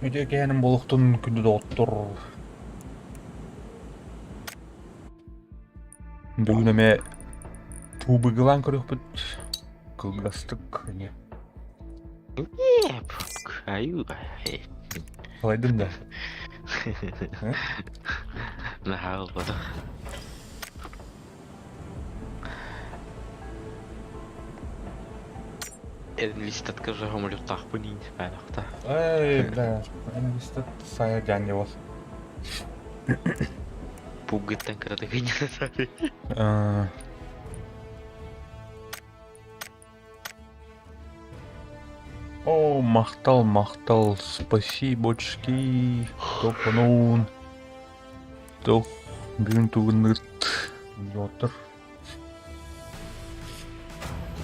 Өтекенім болуқтың күнді де оттыр. Бүгін әме тубы ғылан көрік бүт. Кылғастық. Аю. Қалайдың да? Нахал бада. Листатка же гомолю так понин, панахта. Ай, бля, инвестат сая дяне вас. Пугыттан кырады гыйна саби. О, мақтал, спасибочки. Топануын. Тоқ, бүгін туғыныт. Отыр.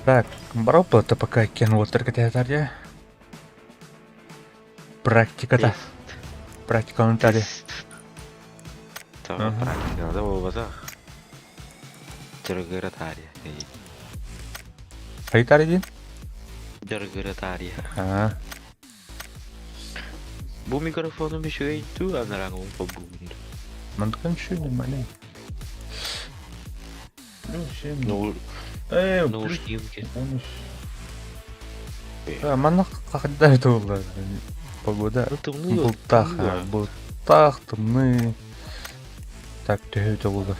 Так, барапа-то пока кен отыр кететер де. Практикада. Практиканы тәді. Тағы практикада болбаса. Жүргірі тария. Қайтар еден? Жүргірі тария. Бұл микрофону мешуге итту, анараңы ұмпа бүгінді. Мандыққан үші нормально. Нуш немке. Мана қақыда это болды. Погода. Бұлтақ, тымны. Так, түйе өте болды.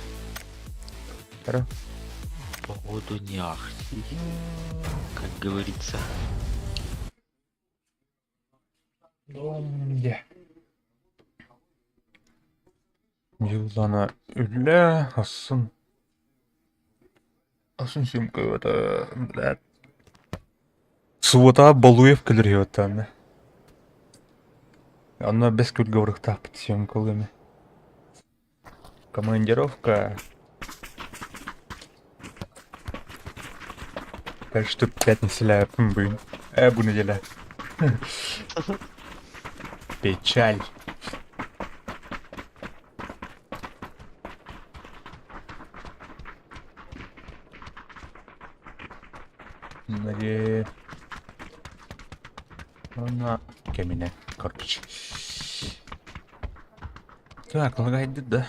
Кәрі? Погоду не ахти, как говорится. Жылдана үлі, асын сүйімкі өті, бләд. Суыта Балуев кілер өті. Анна без күлгі ұрықтақ біт сүйімкі өме. Командировка. Кажется, пятница блин. Эбу неделя. Печаль. Надеюсь. Она кемине, короче. Так, лагает, да.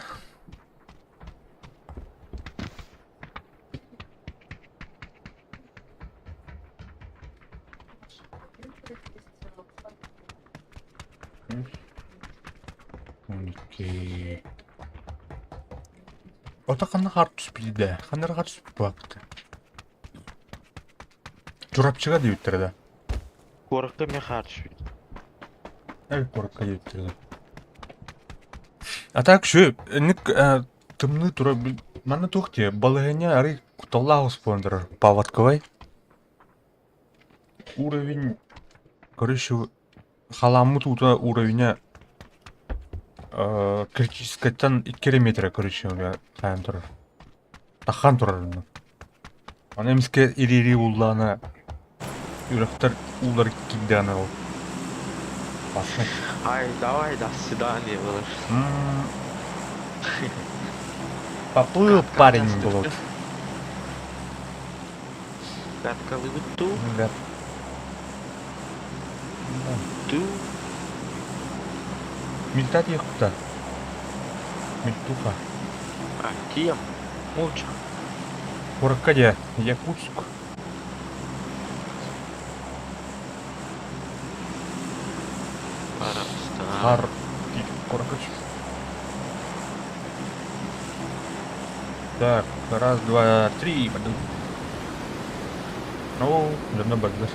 Окей. Ота қана қар түспейді. Қандарға түспейді бақыты. Жұрапчыға дейбіттерді. Қорыққа мен қар түспейді. Қорыққа дейбіттерді. А так шы, тымны тұра біл... Мана тоқте, балығыне ары құталлағы спондыр. Паватковай. Уровень... Короче, халамы тута уровня критическаттан 2 метра, короче, қайын тұрар. Таққан тұрар. Ана емеске ири ұлланы үріқтар ұллар келді ана ол. Басын. Ай, давай, до свидания, былыш. Поплыл парень был. Гадкалы ту. Ту. Мельтат ехал-то. Мельтуха. А, тем. Муча. Куракадя, Якутск. Хар. Куракач. Так, раз, два, три. Ну, давно багдаш.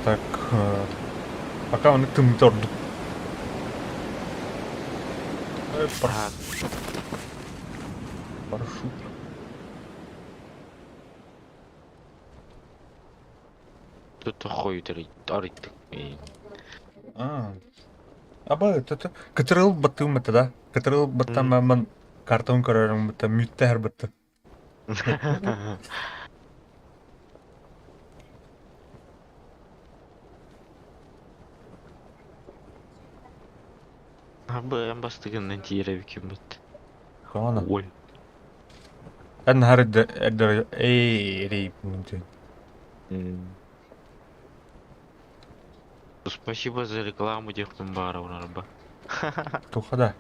Так, пока он тым торду. Парашют. Тут ходит арит. Аба, это катрыл батым это да? Катрыл батам ман картон карарым это мюттер батты. Абы бастыгыннан тиеребекен бит. Кана. Ой. أنا هرد أقدر إيه ريب ممكن. Спасибо за рекламу Техномбара, нарба. Тухада.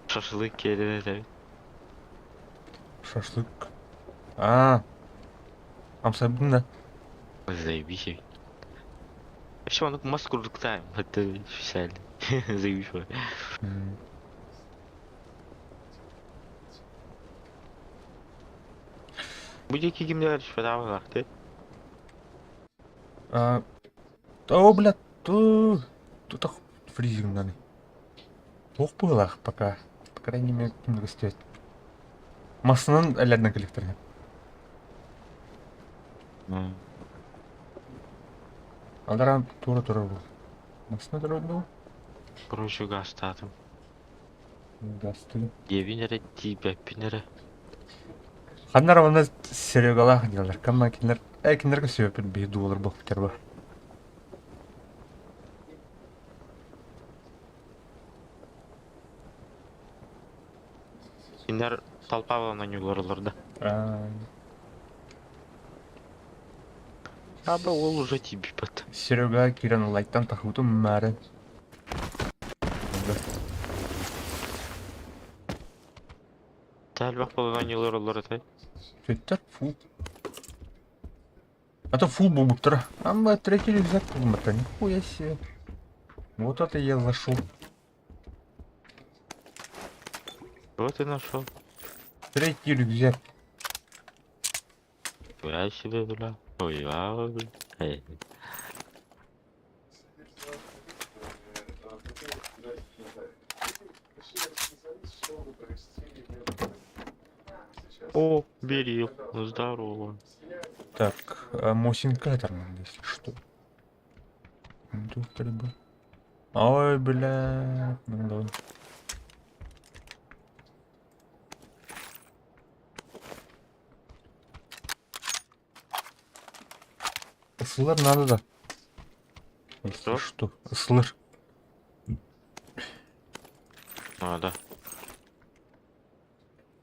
Шашлык келеді tabi. Шашлык. А, амсабын да. Заебись. Вообще, он маску рукаем. Это официально. Заебись. Будет кигимдер шпатавы лахты. А, о, блядь, тут фризинг надо. Ох, было пока. По крайней мере, немного стоит. Масынан әлләден коллекторға. Алдаран тура был. Масына тура был. Короче, газ татым. Гасты. Девинері, тибәппинері. Ханнар оны Серегалах делар. Камма кинер, кинерге сөйпін бейду олар бұл фитер ба. Кинер толпа болынан юларылырды. Абы ол уже тибіппат. Серега киран лайттан тахуты мәрі. Тәлбақ болынан юларылырды. Сөйттер фул. А то фул был буктера. Амма третий рюкзак был-то. Нихуя себе. Вот это я зашел. Вот ты нашел. Третий рюкзак. Я себе, бля. Ой, вау, бля. О, Берил, ну здорово. Так, а Мосинкатор надо, если что. Тут бы. Ой, бля. Ну давай. Слэр надо, да. Если что. Слэр. А, да.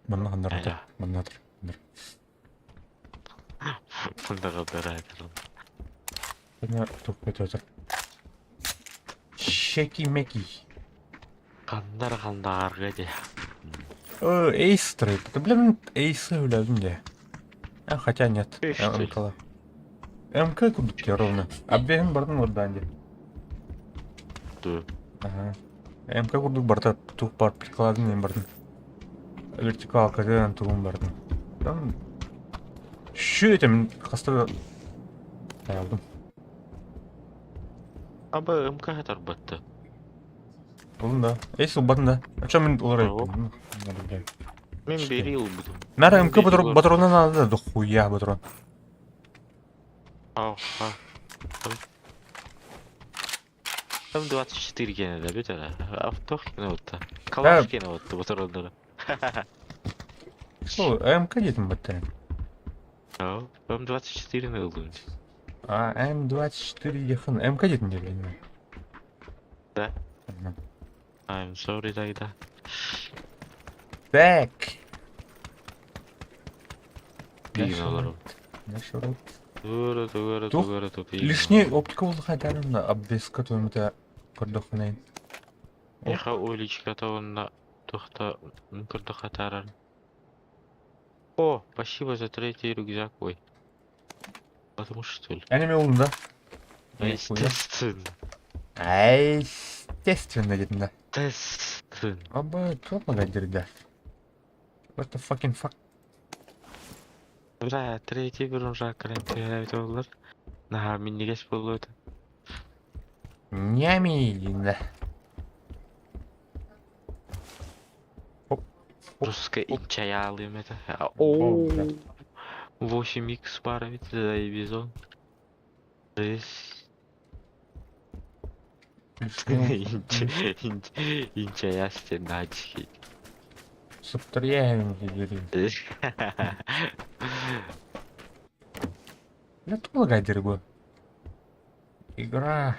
Маннадыр. Маннадыр. Меня только это. Щеки-меки. Кандар где? Эйс стрейт. Да блин, эйсы блядь, где? А хотя нет. Эйс стрейт. МК. МК кудуки ровно. Оббегаем бардын орданде. Да. Ага. МК кудук барда тух бар прикладын бардын. Вертикал каден тугун бардын. Там şu etем хастыр аялдым. Абы МК хатар батты. Болдун да. Эйс убадын да. Ача мен олар Ого. айттым. Мен Берил будым. Мара МК патронан надо да хуя патрон. Ау, Там 24 гена, да, бетера? Автох гена отта. Калаш гена отта, батарондары. Сол, МК детим баттарин. Ау, там 24 не oldu. А, М24 yakın. МК детим деп мен. Да. I'm sorry, Дайда. Back. Пигаларым. Нашел. Тугара. Лишний оптика был хотя бы обвес, который мы то подохнем. Яха уличка таванна тухта мукырда хатаран. О, спасибо за третий рюкзак, ой. Потому что ли? Аниме улун да? Естественно. Естественно, деdim да. Естественно. Аба, çok mu gadir да? What the fucking fuck? Бля, третий бирунжак кремпелет олар. На минигес болот. Нями, да. Русская инчая алым это. О, бля. 8х пара ведь заебизон. Жесть. Инчая стеначки. Субтриевым говорим. Я тоже гайдер был. Игра.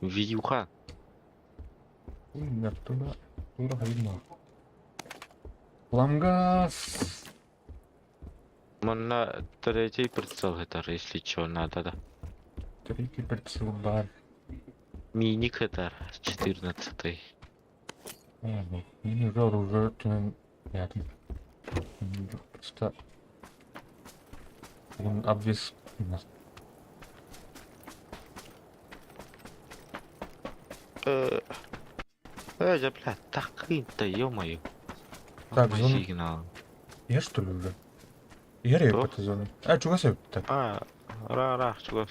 Видюха. Туда видно. Ламгас. Мына третий прицел это, если чё надо, да. Третий прицел бар. Миник это 14-й. Не жаль, уже рядом. Просто он обвес у нас. Я, блядь, так ты, ё-моё. Так, Мой зона. сигнал. Я что ли уже? Я рейп Кто? этой зоны. А, чего себе так? Ра, чувак.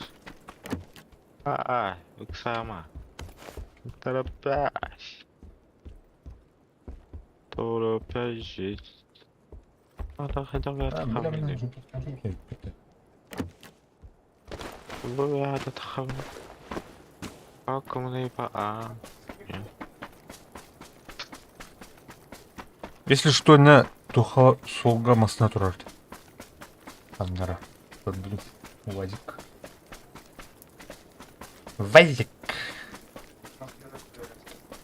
Сама. Торопясь. Торопясь жить. Хотя бы это Бля, хамили. Это хамили. Как мне по Если что, на туха солга масна турард. Ангара. Блин, Вадик. Вадик.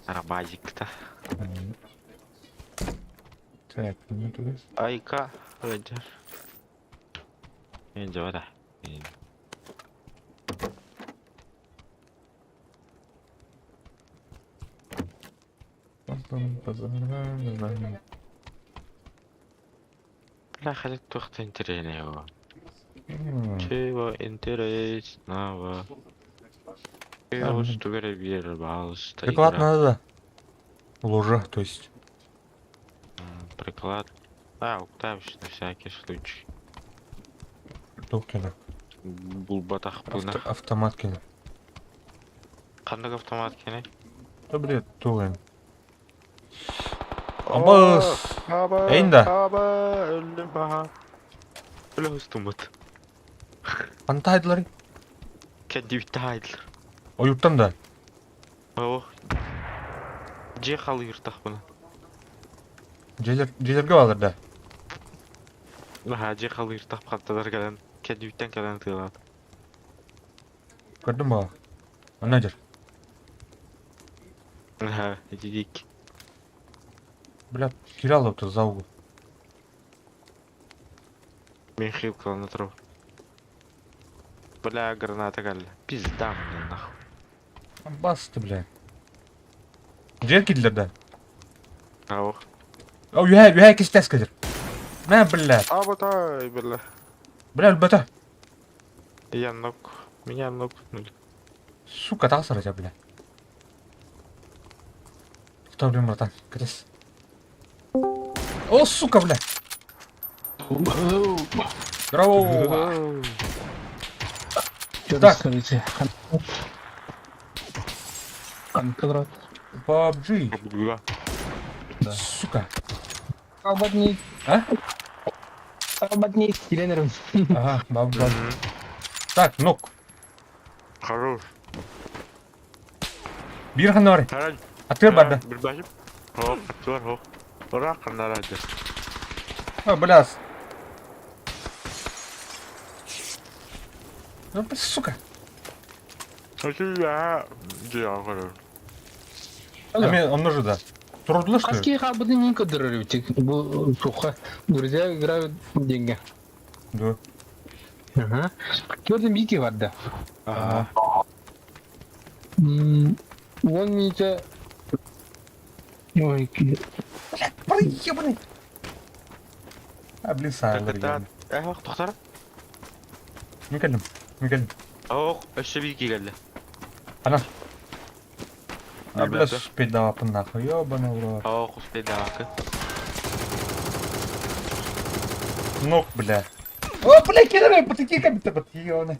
Арбазик-то. Так, ну туда. Айка, Рейнджер. Рейнджер, да. Бля, хоть кто-то интересного. Чего интересного? Я вот что говорил, что Приклад игра. надо. Ложа, то есть. Приклад. Уктавишь на всякий случай. Токена. Булбатах пынах. Автомат кена. Қандай автомат кене? Да бред, туген. Абас. Эйнда. Өлім баға. Өлі ұстымыд. Қанта айдылар? Кәдебітті айдылар. Оюттан да. Же қалы ертақ бұны. Желерге алыр да. Же қалы ертақ қаттадар кәлін. Кәдебіттен кәлін тыйлады. Көрдің ба? Ана жер. Дедик. Бля, киралов то за угол. Мен хил қыланы тұру. Бля, граната кәлі. Пизда мне нахуй. Бас ты, бля. Жер кидлер да. Ау, юхай кистес кедер. Мә, бля. Абатай, бля. Бля, үлбәті. Я нок. Меня нок. Сука, тағысыр жа, бля. Кто, блин, братан? Крес. О, сука, бля. Здорово. Так. Конкрет. PUBG. Да. Сука. Абадник. А? Абадник. Еленерім. Ага, баб. Так, нок. Хорош. Bir xana var. Харай. Атыр барды. Bir başım. Atıyor. Bırak kanlar hadi. А, бляс. Ну, сука. Хочу я. Дякую. Мен он нужен, да. Трудно, что ли? Қаски қабыды не көдірілі тек бұл суққа. Друзья играют деньги. Да. Көрдім бейке барды. Ага. Он менде... Ой, Проебанный. А, блин, сайлар. Тоқтар. Мекалим. Өші бейке келді. Ана. А, бля, спеть давапын нахуй. Ёбаный в рот. Құспей давақы. Ног, бля. О, бля, кидай, потеки как-то подъёбаны.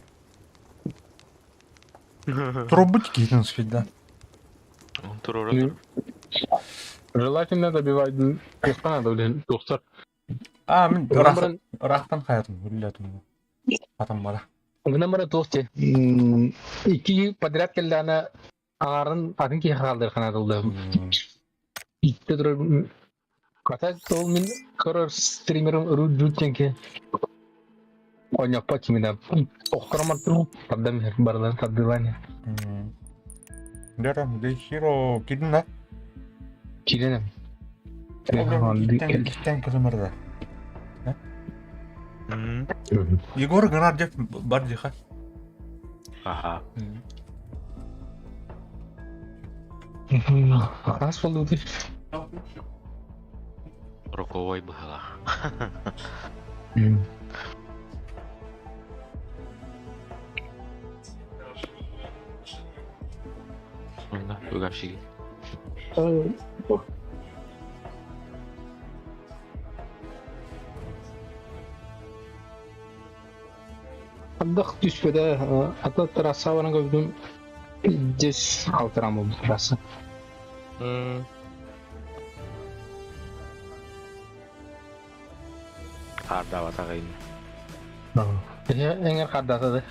Трубочки идут спеть, да. Тұрыр. желательно добивать кесқа надо, блин, тоқтар. А, мен рахтан хаятым, үллятым. Атам бара. Бұдан бара тоқте. Iki подряд келді ана ағарын атын кей қалдыр қанатылды. Итті тұрыр. Ката ол мен көрір стримерім ұру жүттенке. Ойнақпа кемеді. Тоқтырамар тұру. Паддам бардан таддылане. Дәрі, дей хиро кидің, да? Келенем. Itten kızımırdı. Егор Гнардев бар диха. Ага. Раз болуды. Роковой была. Ладно, угавшigi. Андах түспеде ата трасса баран көбдүм 10 рам болду трасса. Карда батагайын. Эңер кардатады.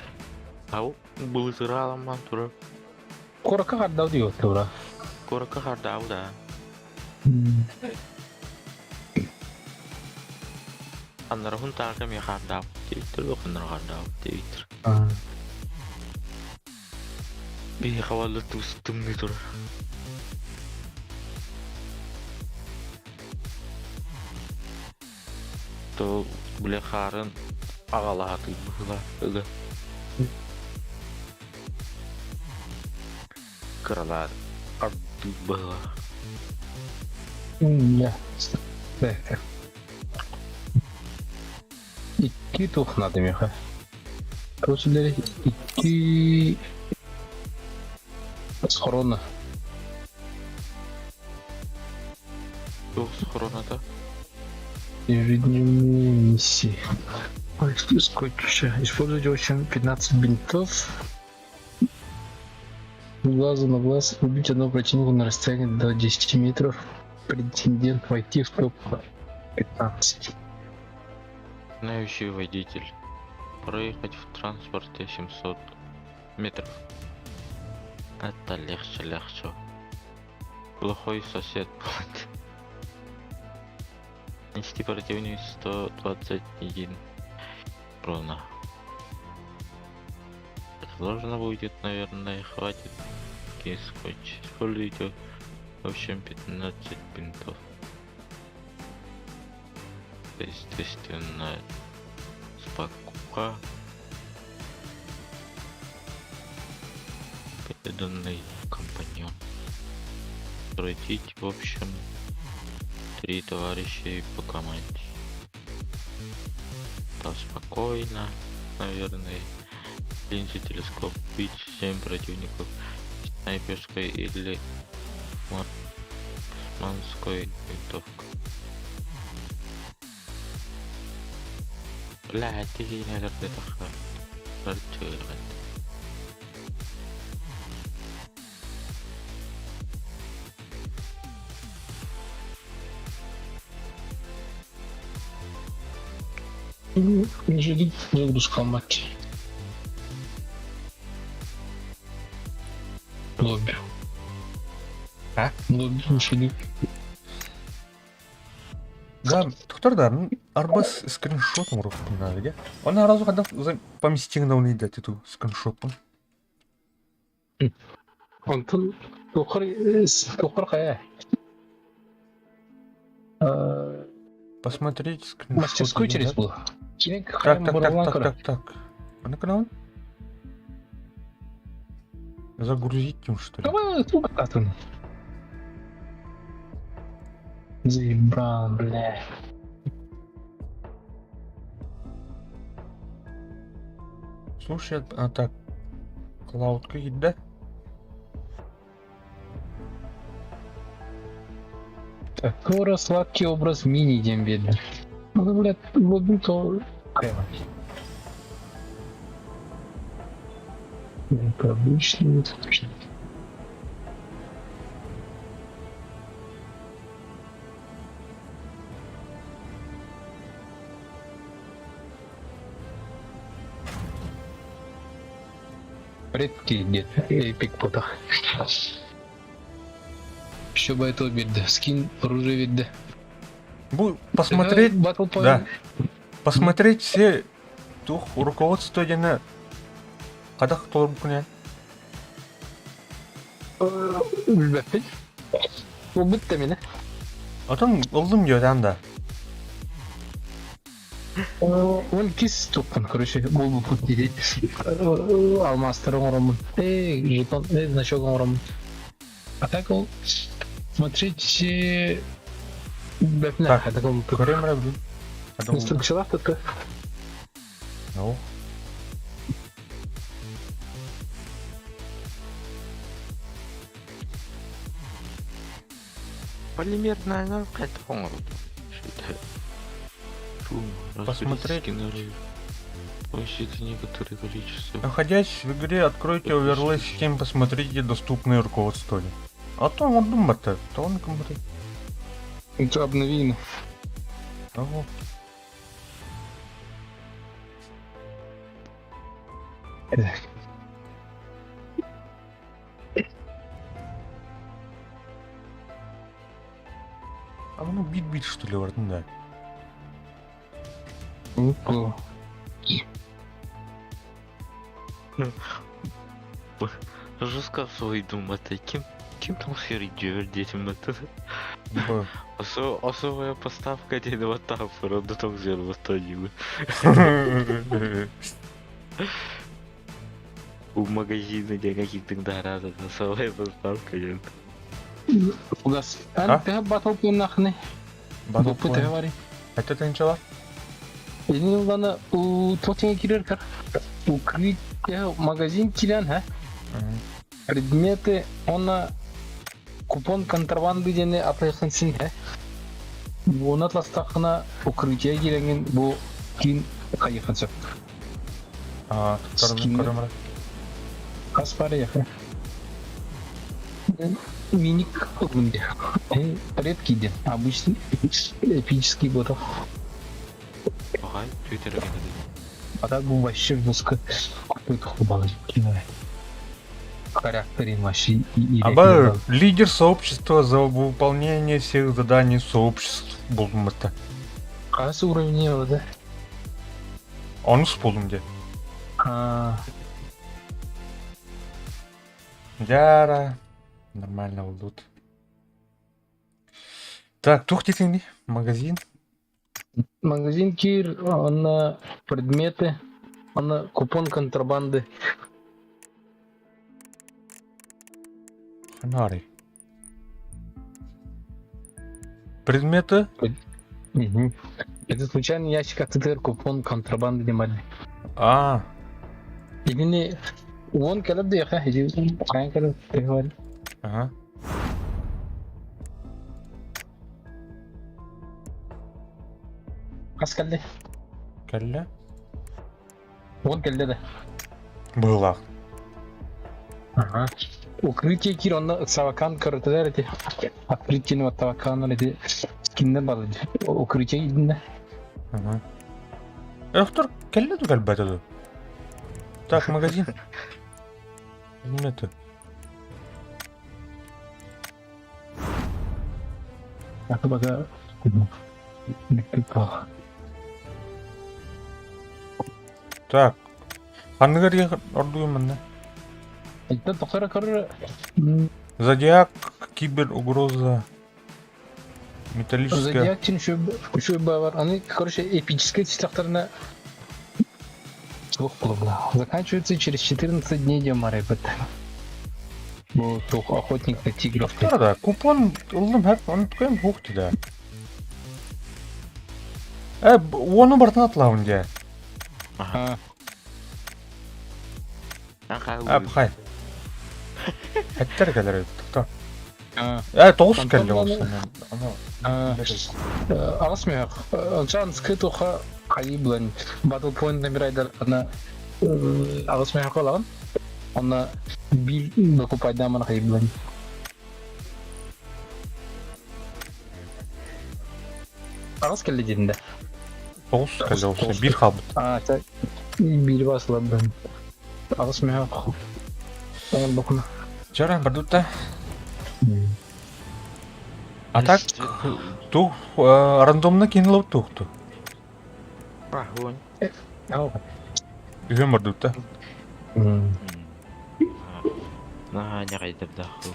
Ау, былысыра аламан тура. Коракка кардау диyor тура. Коракка карда ау да. Аннары хун таарка ми карда. Титтер бу хуннар карда. Титтер. Би хавалы тустым не тура. То биле харын агалааты була. Ыга. Кралар арды была. Я. İki toxunadım ya. Prosedürleri iki схорона. Yok схоронада. Ежедневные миссии. Скотча. Используйте очень 15 бинтов. Глазу на глаз. Убить одного противника на расстоянии до 10 метров. Претендент войти в топ 15. Знающий водитель. Проехать в транспорте 700 метров. Это легче. Плохой сосед. Нести противник 121 урона. Сложно будет, наверное, хватит. Скотч. Используйте в общем 15 бинтов. Естественно, покупка. Преданный компаньон. Пройдите, в общем, 3 товарища по команде. Спокойно, наверное. Линзы, телескоп, бить 7 противников. Снайперской или марксманской винтовкой. Блядь, ты нелер детаха. Рычырган. Ежели загруз комбат. Лобби. А? Лобби ежели. Да, туктардарын арбас скриншотын ұрып надо, да? Оны аразу қадам поместиңда оны едет ету скриншотын. Антон тохар кая. Посмотреть скриншот. Мастерскую через был. Так. А на канал? Загрузить им, что ли? Давай, сколько там? Заебал, бля. Слушай, а так, клаудка еда? Так, Кора, сладкий образ мини идем, бедно. Ну, блядь, лобби то... Кэва. Это обычный, точно. Редкий где-то, эпик потах. Еще бы это видно, скин оружия видно. Посмотреть, Battle Point. да. Посмотреть все тух руководство жана кадак толор букуня. Билбеппин. Бу битте мени. Атын ылдым диyor da. Он кис туккан, короче, бұл пут дейді. Алмастырың орамын. Жетон, значогын орамын. А так ол, смотрите, бәпіне, Так, а так ол Көрем ра білім. инструкциялар тұтты. Ну. Полимерная она какая-то по-моему. Посмотреть. Посчитайте некоторое количество. Находясь в игре, откройте оверлей систем, посмотрите доступные руководства. А то он думает-то, то он говорит. Это обновено. Ого. А ну бит-бит что ли, вроде, да. Опа. Жестко свой думати, ким там херидер детям это? Б. Особая поставка дедова тафора, да там зер восстановил. У магазина где каких-то раза особая поставка есть. У нас А? антега батл пенахне. Батл Бопы Point. говори. Это тенчала? Ini bana u totenge girer kar. Укрытие магазин тирян, ха? Предметы, она купон контрабанды дене аплайхан син, ха? Оны атластақына укрытие керенген бұл кейін қайықын сөп. А, Скин. көрем ра. Қас бары яқы. Миник ұғынды. Редкий ден. Обычный эпический ботов. Ага, твиттер А так был вообще жестко какой-то хубалый кино. Характерин вообще и Аба лидер сообщества за выполнение всех заданий сообществ болмақты. Қасы уровень его, да? Он с полумде. Яра. Нормально улут. Так, тух детей, магазин. Магазин Кир, он предметы, он купон контрабанды. Фонарь. Предметы? Это случайно ящик аттыр купон контрабанды демали. А, Или не... Он когда дыха, или прям когда ты говоришь. ага. Қас келді? Кәллә? Он келді да. Была. Ага. Укрытие Кир, он савакан коротыдар эти. Открытие вот тавакан эти скиннер бар эти. Укрытие идінде. Ага. Доктор, кәллә ту кәлбәт ду. Так, магазин. Предметы. Aku bakal Так. Ханныгар я ордуймын да. это тохара кар Зодиак, киберугроза. Металлическая. Зодиак için şu var. Они, короче, эпические стихотворные. Ох, бла. Заканчивается через 14 дней демара, ребята. Ну, только охотник на тигров. Доктор да, купон ылдым хәп, оны ткайм хукты да. Оны бартын атлауын де. А, Бхай. Әттер кәлер, доктор. а, Тоғыз Антон кәлі оны- осы. а. Ағыс мен Жан скрыт оха қайы бұлан. Battle Point набирайдар ана ағыс мен қалаған. Она бил покупать даман қайы бұлан. Ағыс келді дедінде. Тоғыз кәлі осы. Bir халбыт. А, так бил басыла бұлан. Ағыс мен қайы. Оған бұқына. Жара, бардутта. А так, тух рандомна кинулып тухту. Огонь. Ау. Үйген бардутта. На не қайтып даху.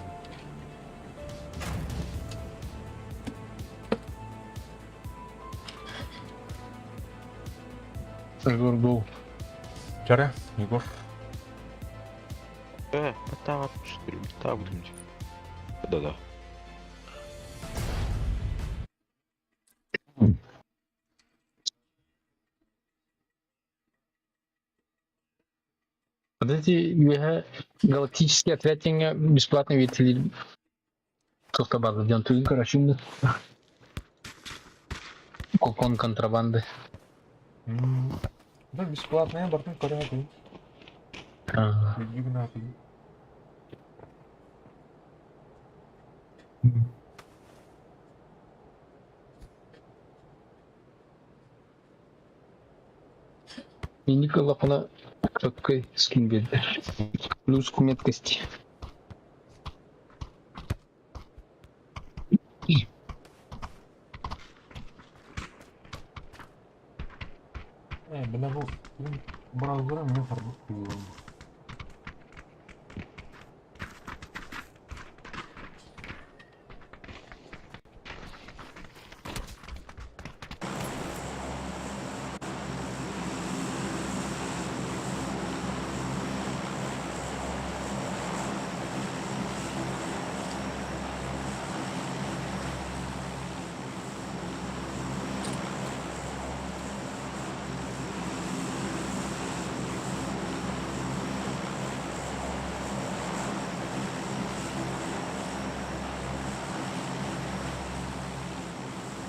Егор был. Жаре, Егор. Потом отпустили. Так будем. Да-да. Подожди, я галактический отряд тебе бесплатно ветили. Просто база, где он туин, короче, кокон контрабанды. Да, бесплатно, я бартын көрі. А, Югін ақылы. и Никола на четкой скин беды. Плюс к меткости. Бля, бұл браузеры мен қарбық қойылым.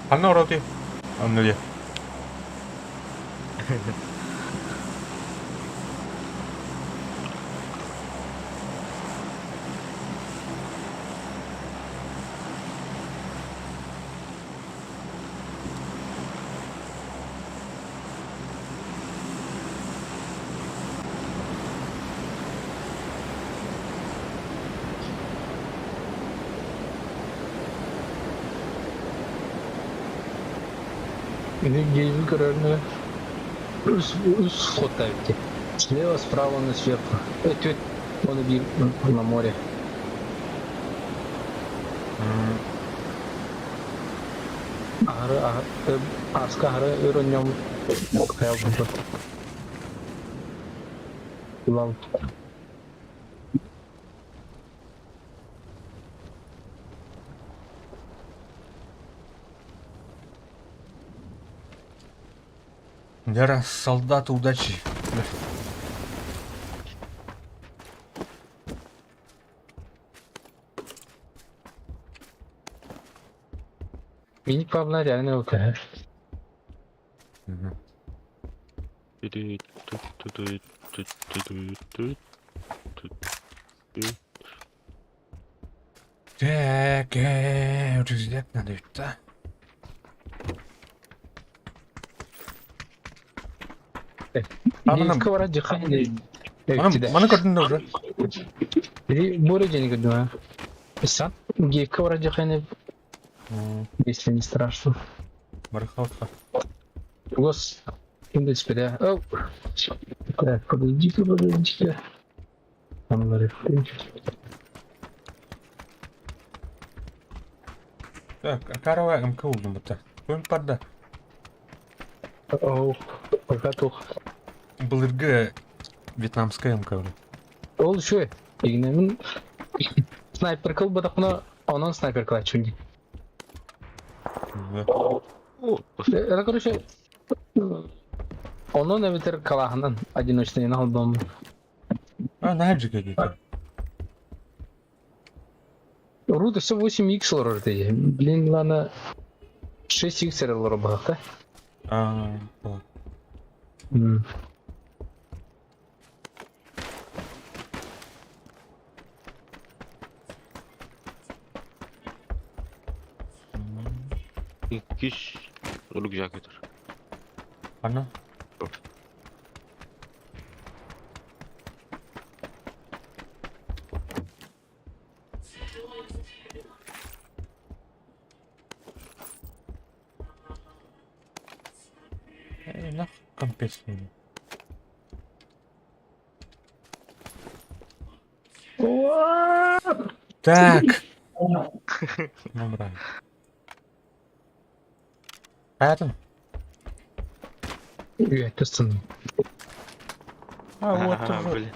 Анна ороти. Анна ли. Или гейминг, наверное. Плюс фотовки. Слева, справа, на сверху. Тетя, он бил на море. Аскары өрөнөм каялды. Лав. Дера, солдаты, удачи. Мини Павла реально ЛК. Так, разделять надо это. Геймка вара жахайны. Мана көрдүң уже. Более денег думаю. Сам геймка вара жахайны. Если не страшно. Барахалка. Гос. Индекс да. Оу. Так, подойди-ка. Там говорит. Так, карава МК улдум бата. Көм парда. Оу. Покатух. Былыргы вьетнамская МК. Ол шо? Игнемин снайпер кыл бадакна онон снайпер кыла чунди. Это, короче, онон эвитер калаханан одиночный алдым. А, наджика где-то. Руда все 8х лорды. Блин, ладно. 6х лор бахта. А, вот. Киш рюкзак это. Анна? Нах, компец. Так. Набрали. Поэтому. Üyetisin. А, вот Ага, тоже. блин.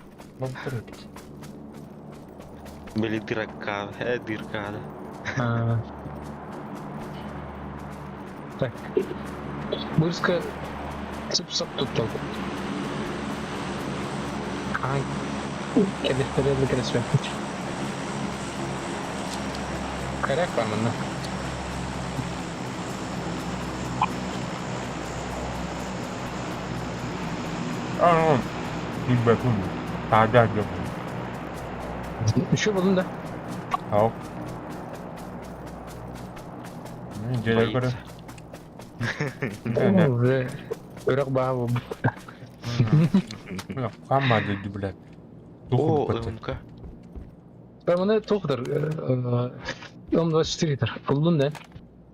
Были дырка, дырка. А. Так. Бырска сып-сап туттал. Ай. Кедертерелі кересвен. Карак бар мында. А, не бэкун. А, да. Еще болдун да. Ау. Желер көрі. Да. Уже өрөк баа болду. Хамма dedi, блядь. О, Духу бітті. МК. Ben bunu toqdur. 24 литр. Buldun da.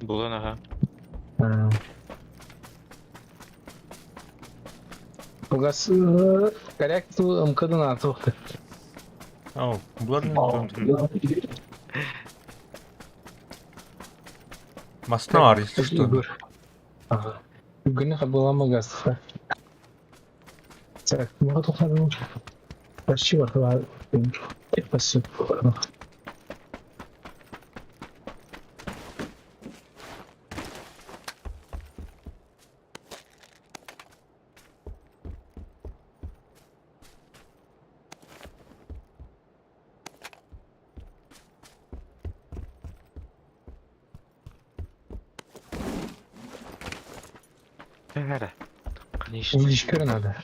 Булан, ага. Bu gaz коряк ту МК'дан артықты. Ау, бұлар не oldu? Масына var, если что. Ага. Бүгін қабылама газ. Так, мұға тоқладым. Почти бар. Спасибо. Ара. Конечно. Уличка надо.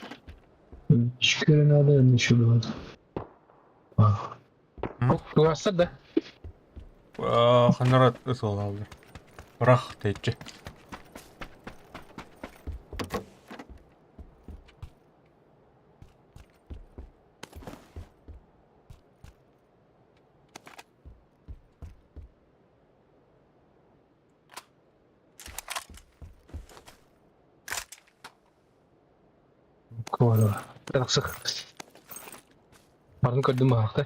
Уличка надо, еще было. Bu hasta da. Ханарат ысыл алды. Рах дейчі. Kovala. Жақсы. Барын көрдім бағақты.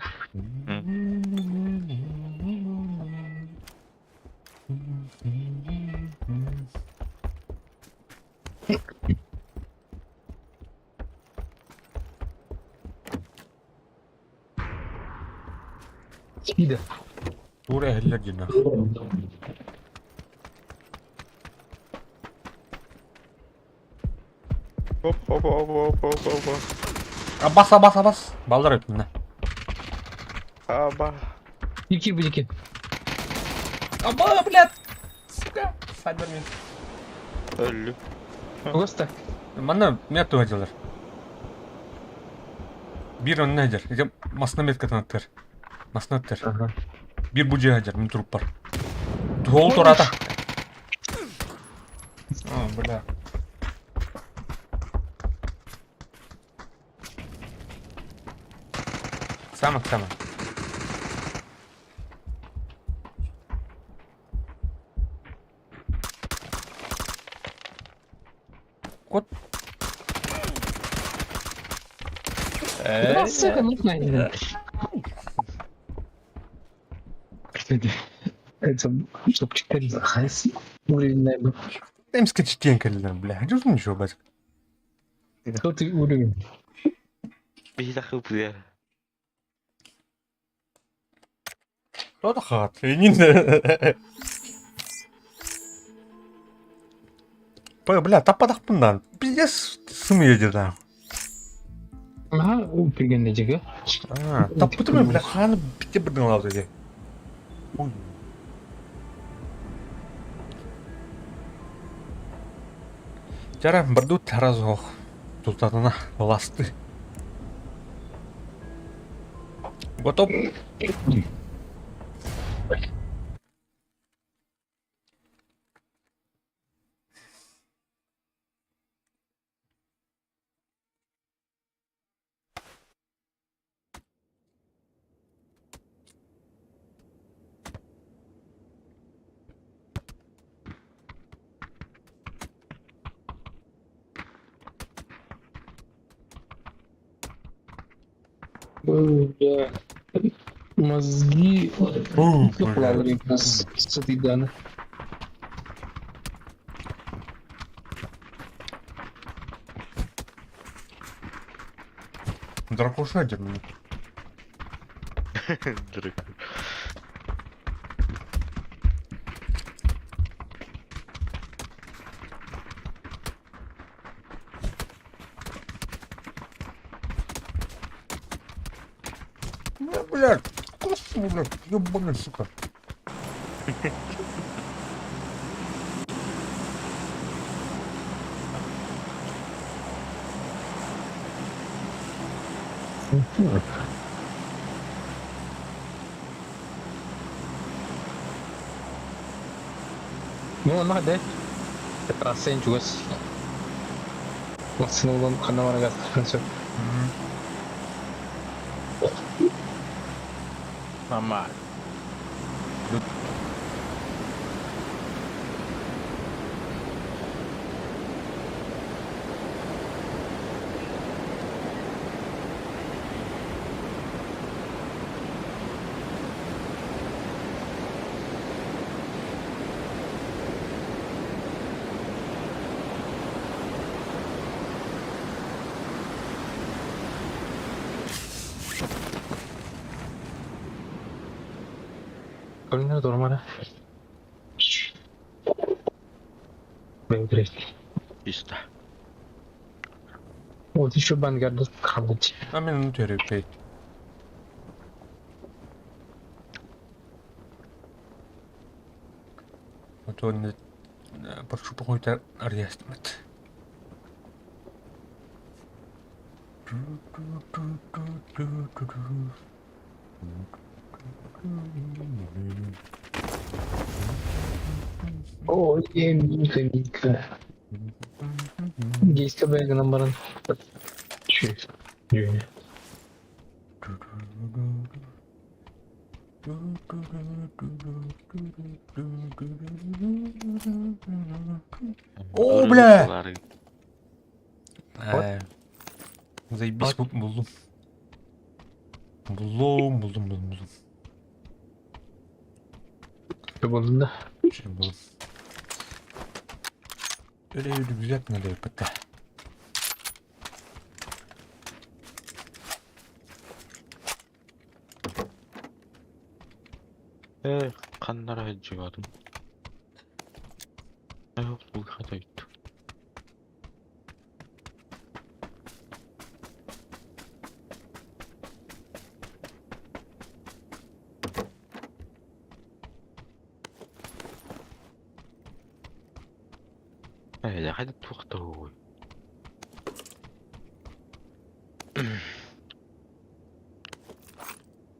İyiydi. Тура әхілер жина. Оп. Абас. Балдар өт міне. Аба. İki. Аба, блядь! Сука! Сайбер мен. Өлі. Bu hasta. Мана мет туғадылар. Bir önüne hajar. Ece masına met katanatır. Masına attır. Ага. Bir bucaya hajar. Min turup var. Tuğul torata. Bля. Самок. Кот. Сука, нормально. Это чтоб 4 захайс. Уровень найду. Эмска читенка лилер, бля. Жузун еще базик. Кто ты уровень? Bir dakika bu ya. Что то хат? Не. Бля, тападақ бұндан. Пиздец сым еді да. Ага, у пригенде жеге. Тап бұтырмен, бля, қаны бітте бірдің алауды де. Жара, бірді тараз оқ. Тұлтатына ласты. Готов. Да. Мозги. Бля. Плавали нас с этой даны. Дракошайдер мені. Драк. Ну, блядь, господи, блядь, ёбаный, сука. Ну, hadi. Rasain juga sih. Maksudnya belum karena orang gak terus. Mama. Kalau ini turun mana? Ben direkt. İşte. O di şu ben geldi kaldı. А мен ну теперь опять. А то не... Прошу какой-то арестмет. O Мика. Есть КБ номерын. Şu. Yönü. О, бля! Заебись, buldum. Buldum. Şu buldum da. Şimdi buldum. Öyle güzel надо yapıta. Kanlara heccigadım. Yok bu kadar gitti. Öyle hadi tukta oy.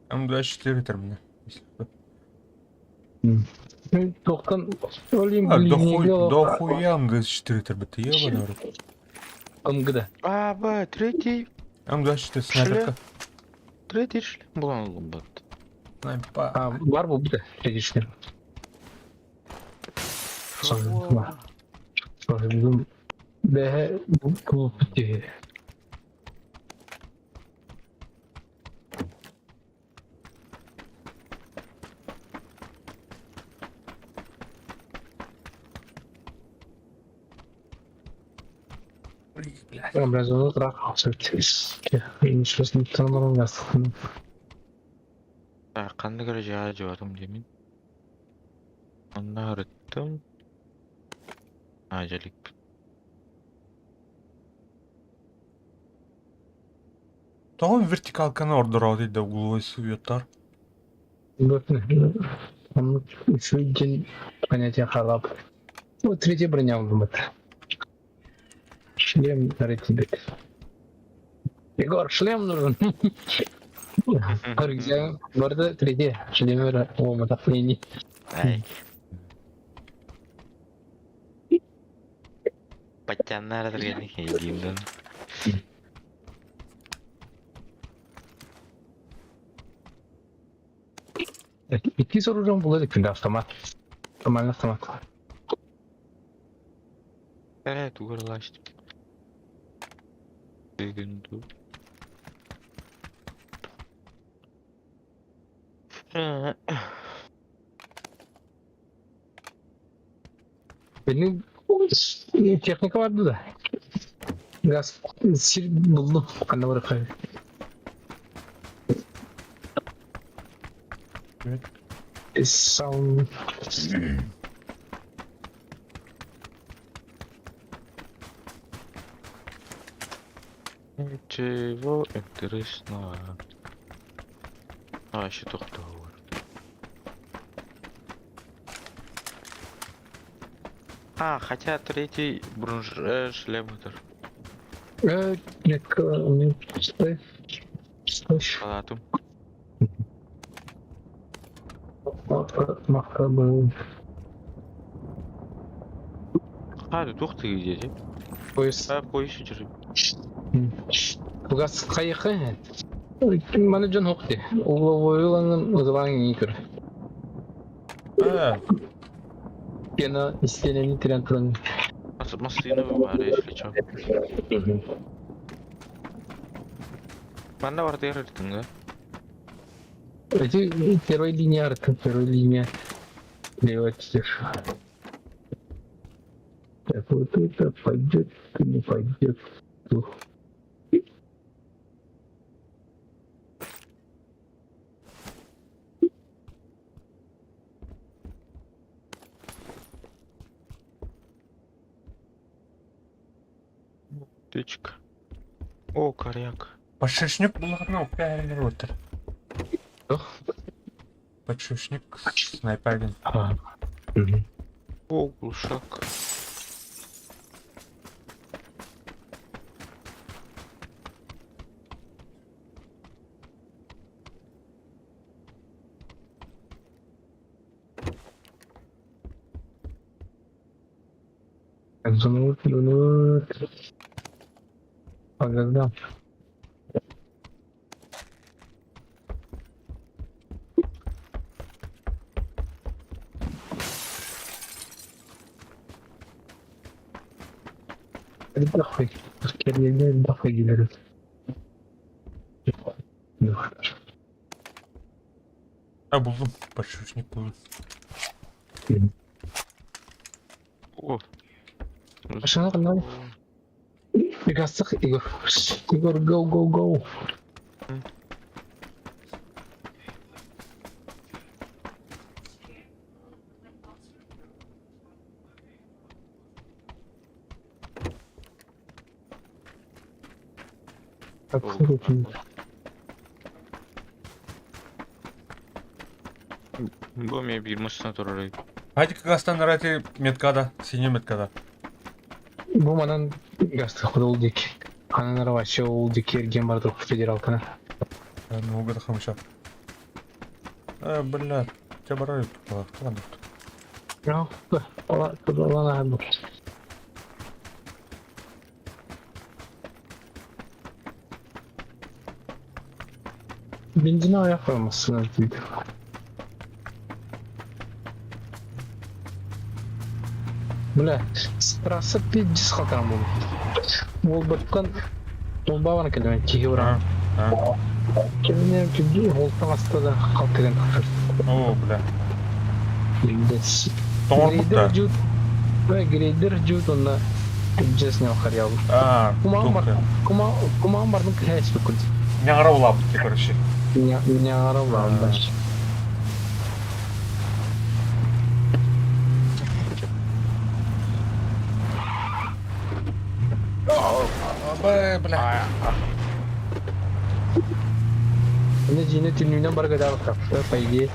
Ama 24 термина. Тоқтан öleyim А, блин дохуя 24 тербиты, ебаный в рот. МГД. Третий. М24 снайперка. Третий шлем bulanalım bak. Снайпа. Var bu bir de. Dedişler. Sonra bizim BH bu bitti. Ben biraz onu bırak alacağız. Benim şurasını tanımam lazım. Kandı görece harcadım demin. Onu öğrettim. Acelik. Того вертикалканы ордырау дейді угловой светтар. Onun üçüncü понятие халап. Bu tretий броня aldım ben. Шлем ретибет. Егор, шлем нужен. Güzel. Bu arada tretий шлем olmadı. Yeni. Ай. Патянlar geldi hediyemden. İki soracağım buladık şimdi автомат. Normal автомат. Evet uğraştım. Bir gündü. Benim teknika vardı da. Biraz sir buldum. Anne bırakayım. Evet. Сам. Ничего интересного. А, еще только. А, хотя третий шлем Нет, стой. Стой. палату. Махабы. А, тут ух ты где? Пояс. А, поищи, держи. Бугас кайықы. Маны жон хоқти. Ойланын ызылаң икір. Кена истенени тирен тұрын. Маслиновый бар, если чё. Манда бар деревтің, да? Эти первая линия арка, первая линия. Лево чтешь. Так вот это пойдет, не пойдет. Птичка. О, коряк. Подшишник булатны бәрілер өтір. Ох. Подшишник снайперген. О, глушак. Лунут. Погадал. Дохуй. Скорее, дохуй гилеры. А buldum. Подшишник buldum. О. Aşağı kadar. Biraz sık Igor. Igor go. Бұл мен бір мұстан тұрарай. Haydi Kıgas'tan narati metkada. Senior metkada. Bu manan gazete oldu ki. Kananlara başı oldu ki ergen vardır federalkana. Много хамша. Блядь. Тебя барают. Ладно. Ya, Allah abi. Benzine ayak koymazsın artık. Бля, трасса пиздец хатан был. Ол бұртқан, ол бабаны келдімен, кеге бұран. Келдімен кеге, ол таңасты да қалт деген тақыр. О, бля. Пиздец. Тоңырбық да. Грейдер жут, онна пиздесіне бақар ялды. Куман бардың кәйс бүкіл. Не арау короче. Не арау лабы. Бля. Ini jini timnya baru gak dapat по идее.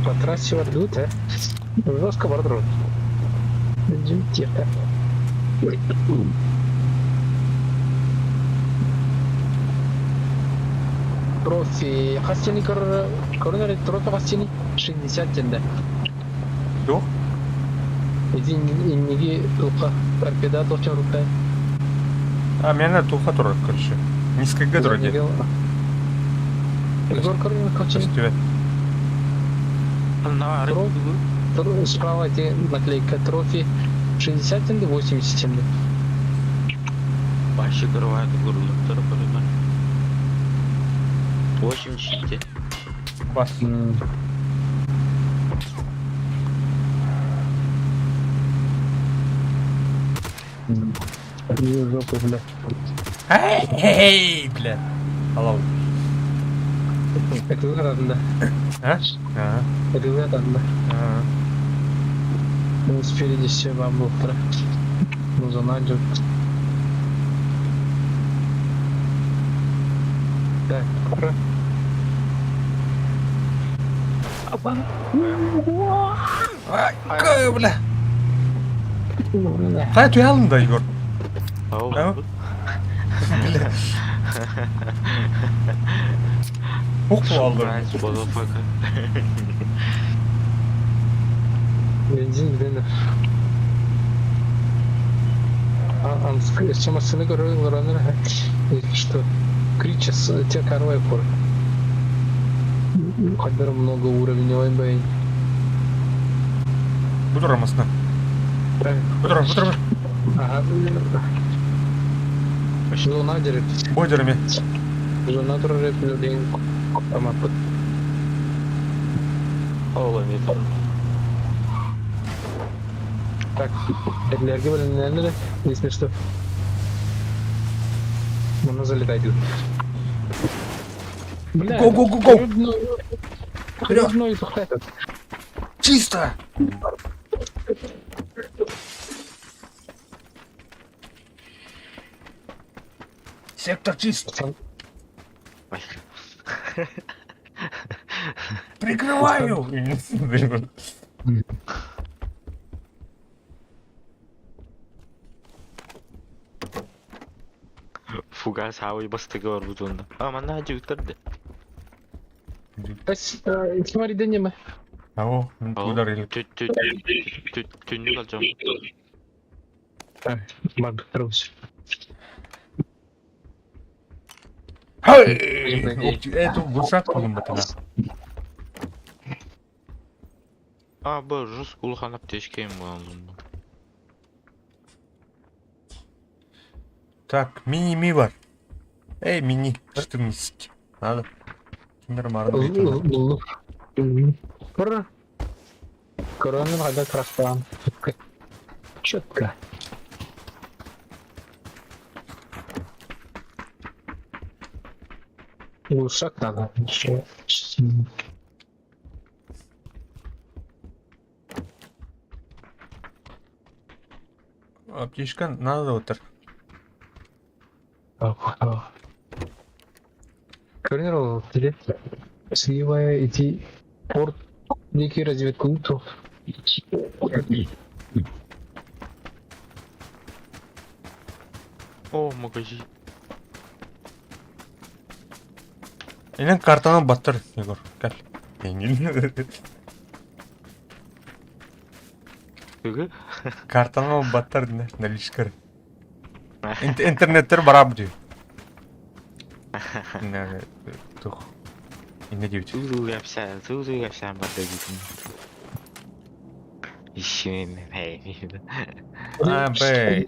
По трассе идут, жестко бордрут. Джим тихо. Трофи, хастини коронер трофи хастини 60 тенге. Yok. Инниги туха торпеда толча рука. Мене туха тұрады, короче. Низкіге тұрады. Егор коронер качан. Өстівет. Справа эти наклейка трофи 60 тенге, 80 тенге. Başı kırvaydı kurulukları böyle. 80. Бас. Жопу, блядь. Эй, бля. Алло. Это ладно. А? Ага. Это ладно. Ага. Ну, спереди все вам утро. Ну, занадет. Так, пора. Ай, бля. Қай туя алдың да, Егор? Ау, Ау. бұл. Бля. Оқ бұл алды. Surprise, motherfucker. Бензин гиденер. Чамасыны көрөнөр. Что? Кричас, те карвай пор. Когда много уровней ойбай. Бұдыр амасына. Бұдыр. Ага. Зона дерек. Бой дерме. Зона турары плюден. Амапыт. Ау, метр. Так, эрлерге бөлінлерді, есме что? Мұны залетайды. Бля, Го. Рёбной тухтает. Чисто! Сектор чист. Ой. Прикрываю! Фугас хавай бастығы бар бұл zonda. Мана жігіттерді. Смотри, да нема. Ау, удар или... Түнні қалжам. Маг, трус. Это высоко қылым бітіна. Бұл жүз ұлған аптешкейм болған zonda. Так, мини-ми бар. Эй, мини, 14. Надо. Кимдер марын дейтін. Пора. Коронер қайда крастан. Четко. Улучшать надо. Еще. Аптечка надо отыр. Коронер ол теле. Сливая идти порт. Некий разведку утро. О, магазин. Енен картаны баттыр, Егор. Кәл. Еңгел. Үгі? Картаны баттыр, наличкар. Интернеттер бара бұды. Тух. Не дейбіт. Тузу кәпсән барды дейтін. Ишімен әймейді. Бәй.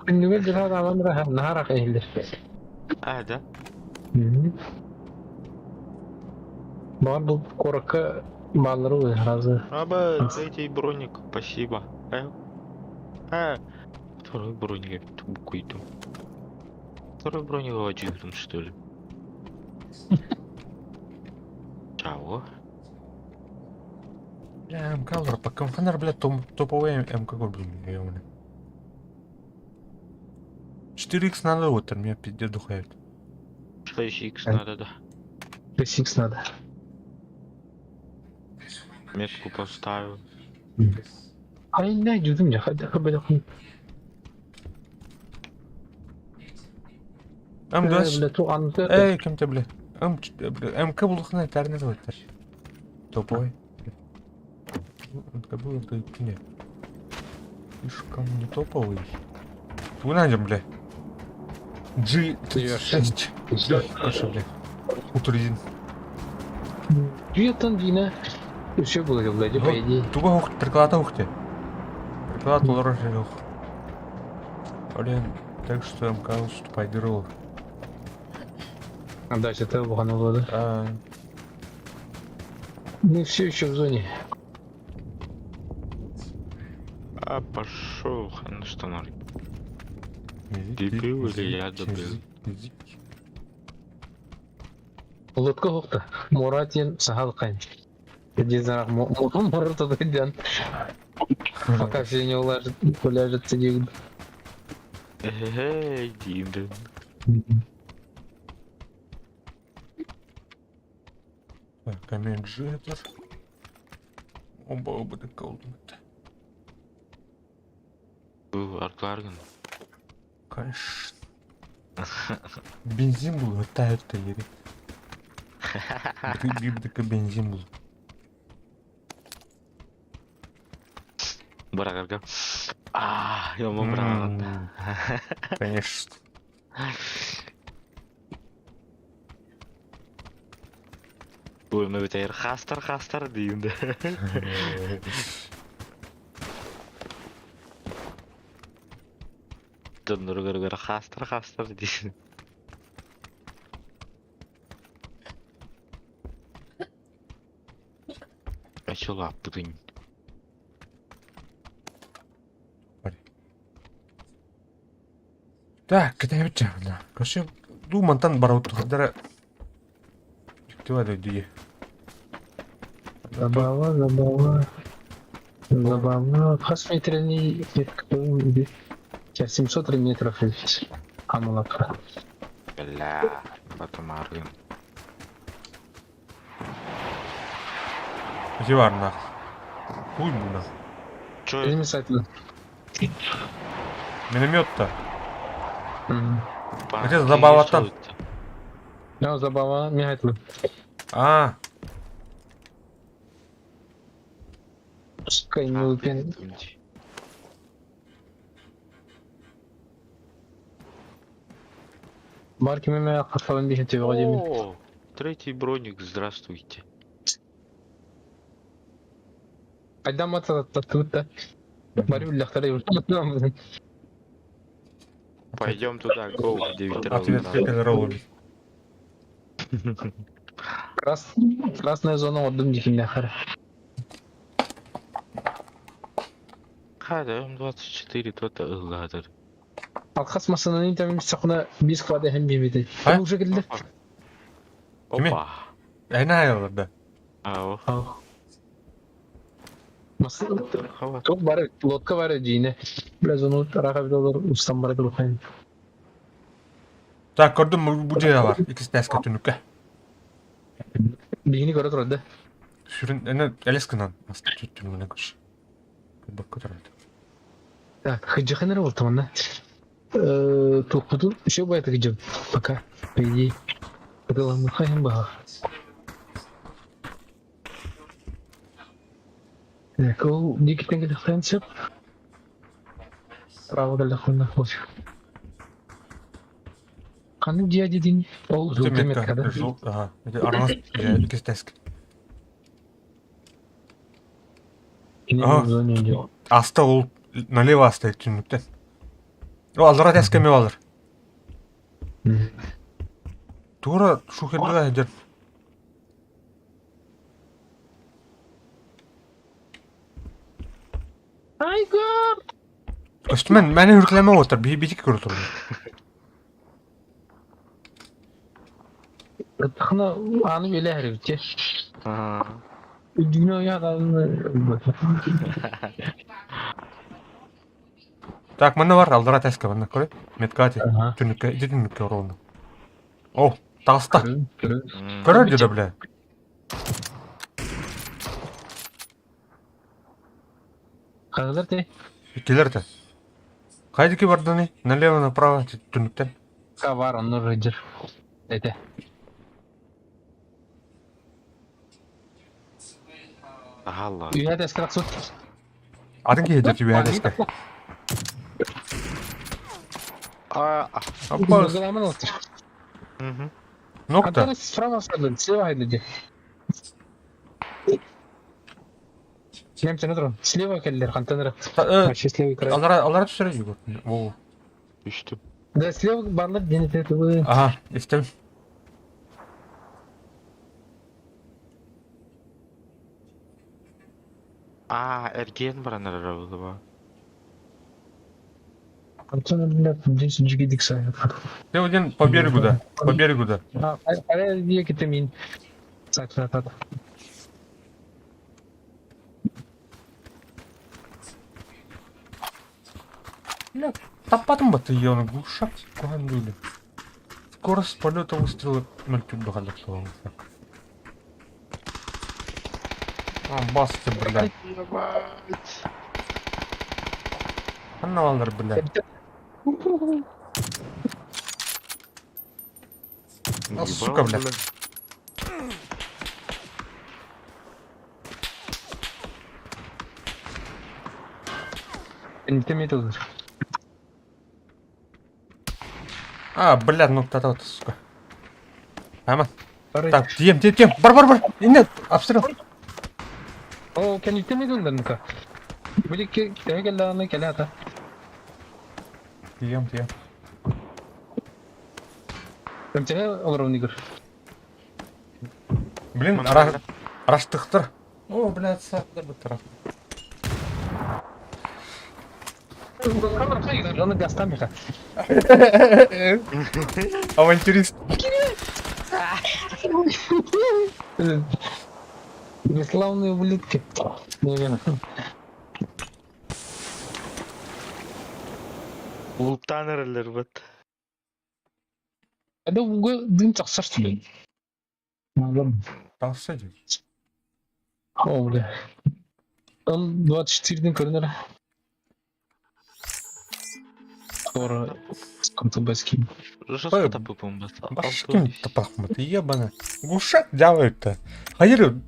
Күнігер жырад аламыра нарақ әйілдер. Да? Баған бұл қорыққа балыры өй разы. Третий броник, спасибо. Второй броник я буквиту. Второй броник ваджигрун, что ли? Чао. Бля, МК алыр, пока МКнар, бля, топовый МК көрбейм, ебаный. 4х надо отыр, меня пиздец духает. Что еще X надо, да? 6х надо. Метку поставил. Ай, не, жүдім жа, қайда қабелі құн. М2. Бля, туғанды. Эй, кем ты, бля? МК бұлықына тәріне де өттір. Топовый. МК был, ты не. Слишком не топовый. Вынайдем, бля. G6. Хорошо, бля. Утуризин. Дүйеттен дейіне. Үші бұл бля, по идее. Туба ух, приклада ухте. Приклад олар жел ух. Блин, так что МК уступай дырыл. А дальше это бұған олады. Мы все еще в зоне. Пошел, на что норик. Дебил или я дебил? Лодка хокта. Моратин сахал кайн. Дизайнер морот отойден. Пока все не уляжется дегд. Эй, Динден. Комменджетер. Оба да колдунат. Аркларген. Конечно. Бензин был, тают то ери. Бибдика бензин был. Барагарга. Я брат. Конечно. Ой, ну это хастар Динда. Донор хастар Динда. А чё лапы ты? Так, куда я тягну? Короче, думан тан бараут ходара. Кто это где? Забава. Хас метрный сейчас 700 метров есть. Амулака. Бля, потом аргын. Где var нах? Хуй бuna. Чё Не это? мешательно. Миномет-то. Ба, Где забаватан? чё это? Я забава мешательно. А, Скайнул пен. Марки меня хасалан дихен тебе вадим. О, третий броник, здравствуйте. Айдам ата татута. Барю ляхтары уже. Пойдем туда, гоу, 9 ответ раз. как роллы. Красная зона отдым дихен ляхтары. Хада, М24, то-то ылгадыр. Алхас масанын там сахна бис квады хэн бимиде. А? Уже келди. Кими? Опа. Айна ayollarda. Ау. Масан Хава. çok var lodka var yine. Biraz onu rakabiliyorlar ustam var bakayım. Так, gördün mü bu caya var. İkisi ters kötünlükle. Bini göre durdu. Şurun ene eleskinen. Aslında tüttüm ne kuş. Bak kötürüldü. Так, хыджаханер был там, да? Толкуду, еще бы это где пока, по идее. Это мы хаем бага. Так, дикий тенгел хэнсеп. Право дали хуйна хош. Kanı diye dediğin o zultemet kadar. Aha. Aranız ikisi ters. Yine Aha. bu zone diyor. Аста ол налево аста түнүктен. О, алыра тескеме алыр. Тура шухерге айдер. Айгар! Өстүмен мени үркілеме отыр, битик көрі тұр. Тахна anı bile herifçe. Ага. Dünya kadını. Так, мына бар, алыра теске мына көрі. Меткати, Ага. түнүкке, иди түнүкке ровно. О, тағыста. Көрün. Көрі деді, бля. Kanılar te. Келерді. Қайдыки бардыны? Налево, направо, түнүктен. Var onu Roger. Dede. Галла. Üye de eskrak sut. Адың кейдер тебе теске. Опа, Uygulaman otur. Угу. нокта. Kantarı справа садın. Слева haydi. Немцы на Слева келдер кантаныр. Вообще слева край. Алыра түсірі жүгір. О, Düştüm. Да слева барлар дене тетуі. ага, естем. Ergen var anara var. Антон, блядь, здесь джигидик сайт. Ты один по берегу, да. По берегу, да. Қай не кетем мен сайт жатады. Бля, таппадың ба ты ені глушак каған өлі. Скорость полета выстрела 0,5 бағалап соғыңызда. Басты, бля. Қаннавалдар, бля. Сука, бля. Не темейтіңдер. Бля, ну та-та, сука. Аман. Барай. Так, тием. Бар. Инет, обстрел. О, кәне темейтіңдер нұқа. Бүлекке келі ата. Тием. Өмтеге олар онығыр. Блин, араштықтыр. О, блядь, сақтыр бұл тарaf. Оны гастан беха. Авантюрист. Бесславные ублюдки. Наверное. Улуптан әрілер бұд. Это дым тақсар сүлен. Мағлым. Тақсы дей. О, бля. Он 24-ден көрінер. Скоро Скунтубайский. Жестко тапы бомбасы. Башкин тапахмыты, ебаны. Глушак делают-то. Hayır,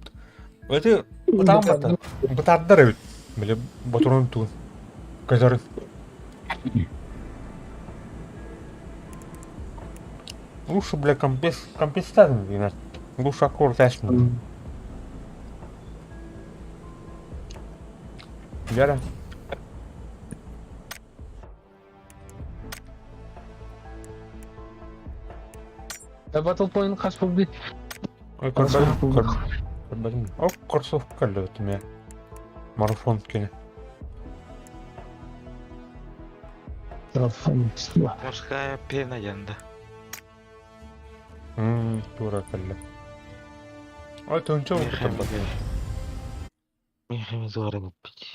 это там батардыр өт. Бля, батурын туын. Көзөрін. Лучше, бля, компенсатор, блин. Лучше аккорд ясно. Яра. Battle Point қаш болды? Ой, көрбәдім. О, курсовка кәлі өтім, я. Марафон кені. Морская пена янда. Тура кәлі. Ой, төнчі ұлғытым ба. Мехами зуары бұппет.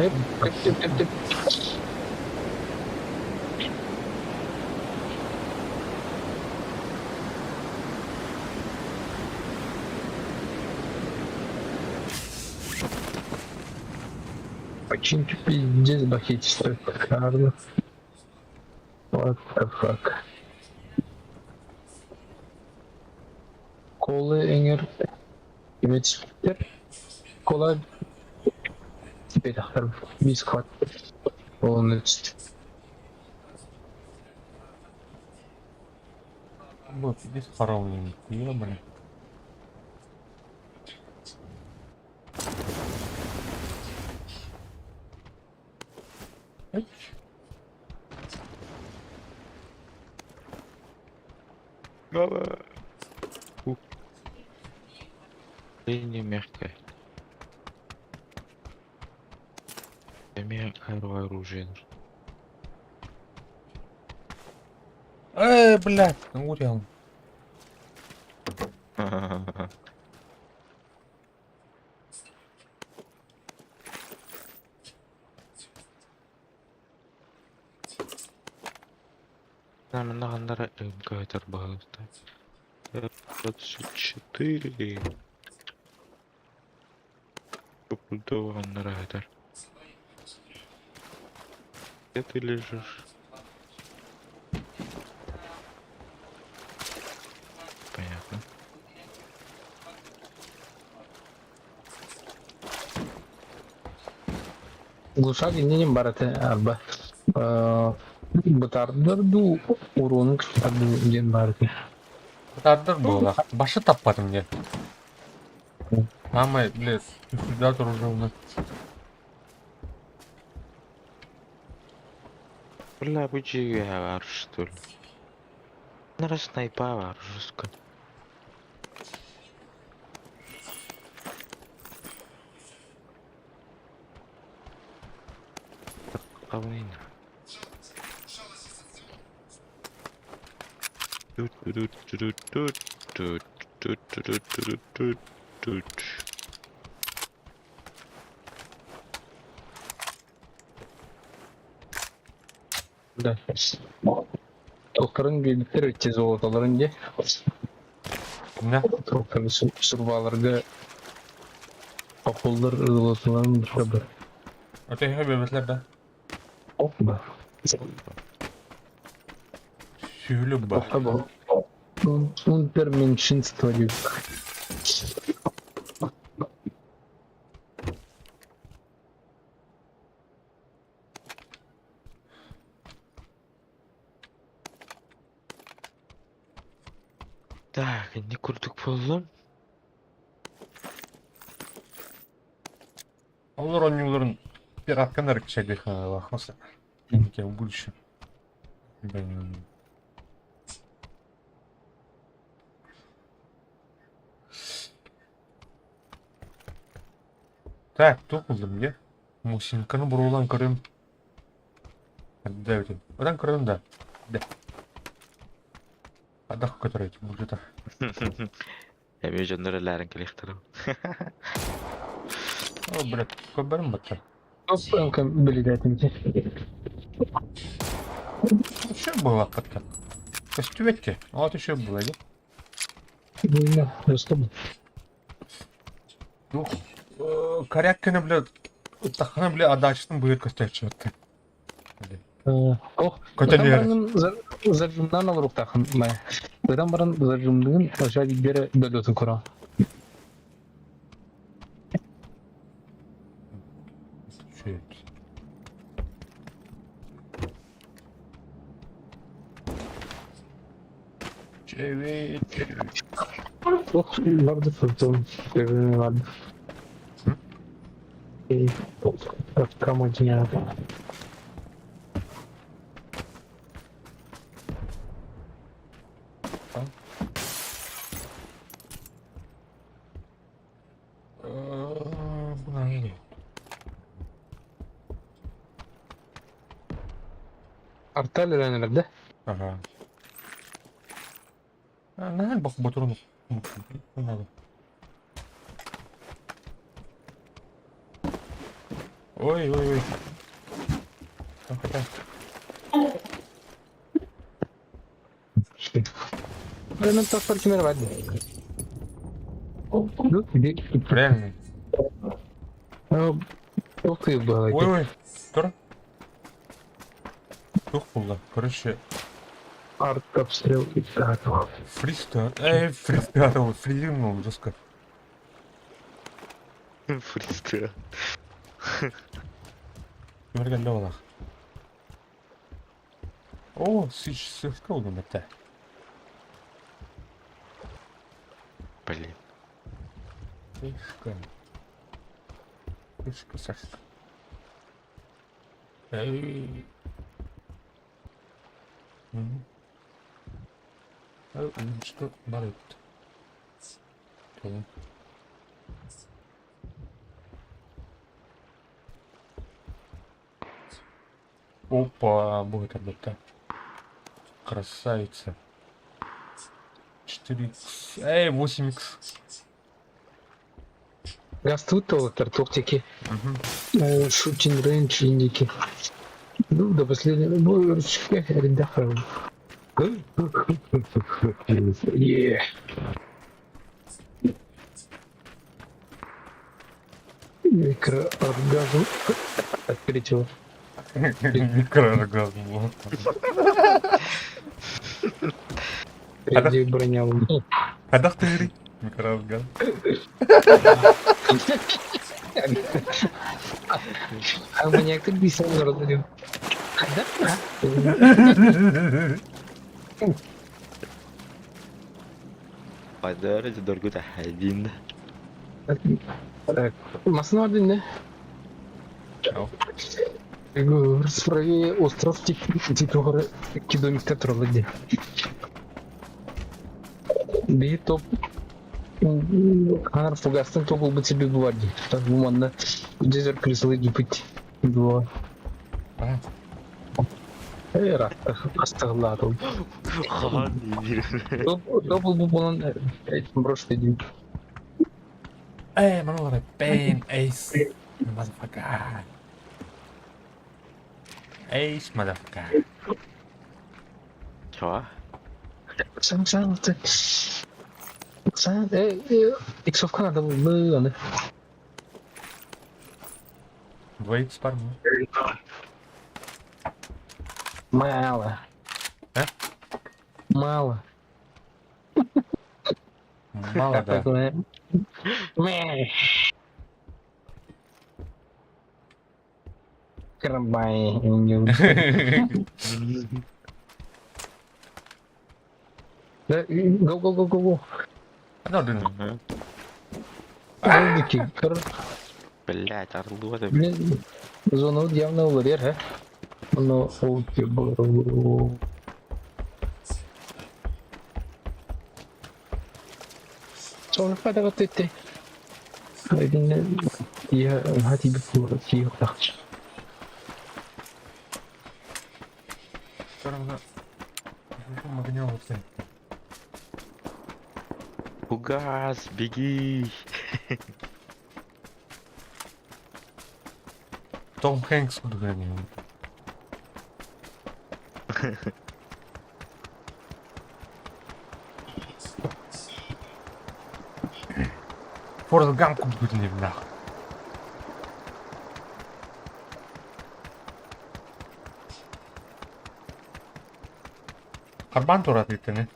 Tüp. Почему пиздец бахетистый карlı? What the fuck? Kolu eğer üreticiler kola bir aktarım biz kat onun için Bu biz karavlıyım. Niye böyle? Hiç. Баба. Линия мягкая. Мне оружие нужно. Блядь, ну урел. Нам надо МК торбаста. 24. Попутованный райдер. Где ты лежишь? Понятно. Глушак инненин бараты арба бытардырду уронун кытарды ден бараты Tadır bu bak. Başı tapmadım ya. Ama блядь, сюда тоже у нас. Бля, бычьи var что ли? Наверное, снайпа var жестко. Равнина. да токторун белдиктер өтче золотолорун же Ne? токторун сурбаларга окулдар золотолорун дышабы Öteki bebekler de. окба Şöyle bak. окба унтерменшинство деп Так, не курдук болдум. Olur onun yılların bir atkan şeydi. Bak nasıl. Ya bu işi. Ben... Так, тут buldum ya. Мусинканы бұрылған көрем. Да, өтем. Одан көрем да. Да. Адақ көтірейді, бұл жата. Эми жондар эләрин келихтирим. О, блядь, көп бәрім баттар. топ билетинчи Еще было как-то. Костюветки. А вот еще было, да? bilmem dostum Ну, корякканы, блядь, таханы, блядь, адачтың бұйыр көстәйші өтті. ох Көтелер. зажимдан алырук тахын май ыдан баран зажимдыгын ошо бери бөлөтүн кора Şey. Çevik. ох vardı fırtın vardı Камадия. Buna iyi. Artal öğrenilerde. Ага. Ne bak motorunu. Ой, ой, ой. Hakikaten. Hemen taslar kimere verdi. Yok bir de Реально. yok iyi bu Ой, hareket. ой. Тур. Тух булла. Короче, Арт обстрел и так. фристат. Фристат. Фризинул жестко. Фристайл. Кемергенде болақ. О, сыска oldu мете. Блин. Сыска, сыска. Эй. Что болит? Опа, будет это. Красавица. 4х. 8х. Gaz толтер топтики. Угу. Шутин рейндж индики. Ну, до последнего боя редахал. Yeah. Микрооргазм открытил. Микрооргазм. Среди броня. Кадах ты говори? Микрооргазм. А мне как бы сам родил. Да? Hadi дорогу тахадин. Так, масна не? Справи остров типа кидомика троллоди. Би топ Ханар фугастан топ был бы тебе гварди. Так буманна. Дезер крысовый гипить. Два. Рад. Астагладу. Топ был бы bunun брошь один. Манолара, пейн, эйс. Мазафака. Эйс, мазафака. Чего? Sen X of Canada mı yani? 2х бар mı? Мало. Мало. Мало, да. Такое. Мэ. Карабай. Да, go. Hadi oradan. Öldeki. Блять, орлу это. Зона явно olur ha. Onu o Sonra pada katete. Aynen ya hadi bir şey yok da. Sonra магнил вот ты. Фугас, беги. Том Хэнкс буду говорить. Форест Гамп буду говорить, нахуй. Карбан турат итini.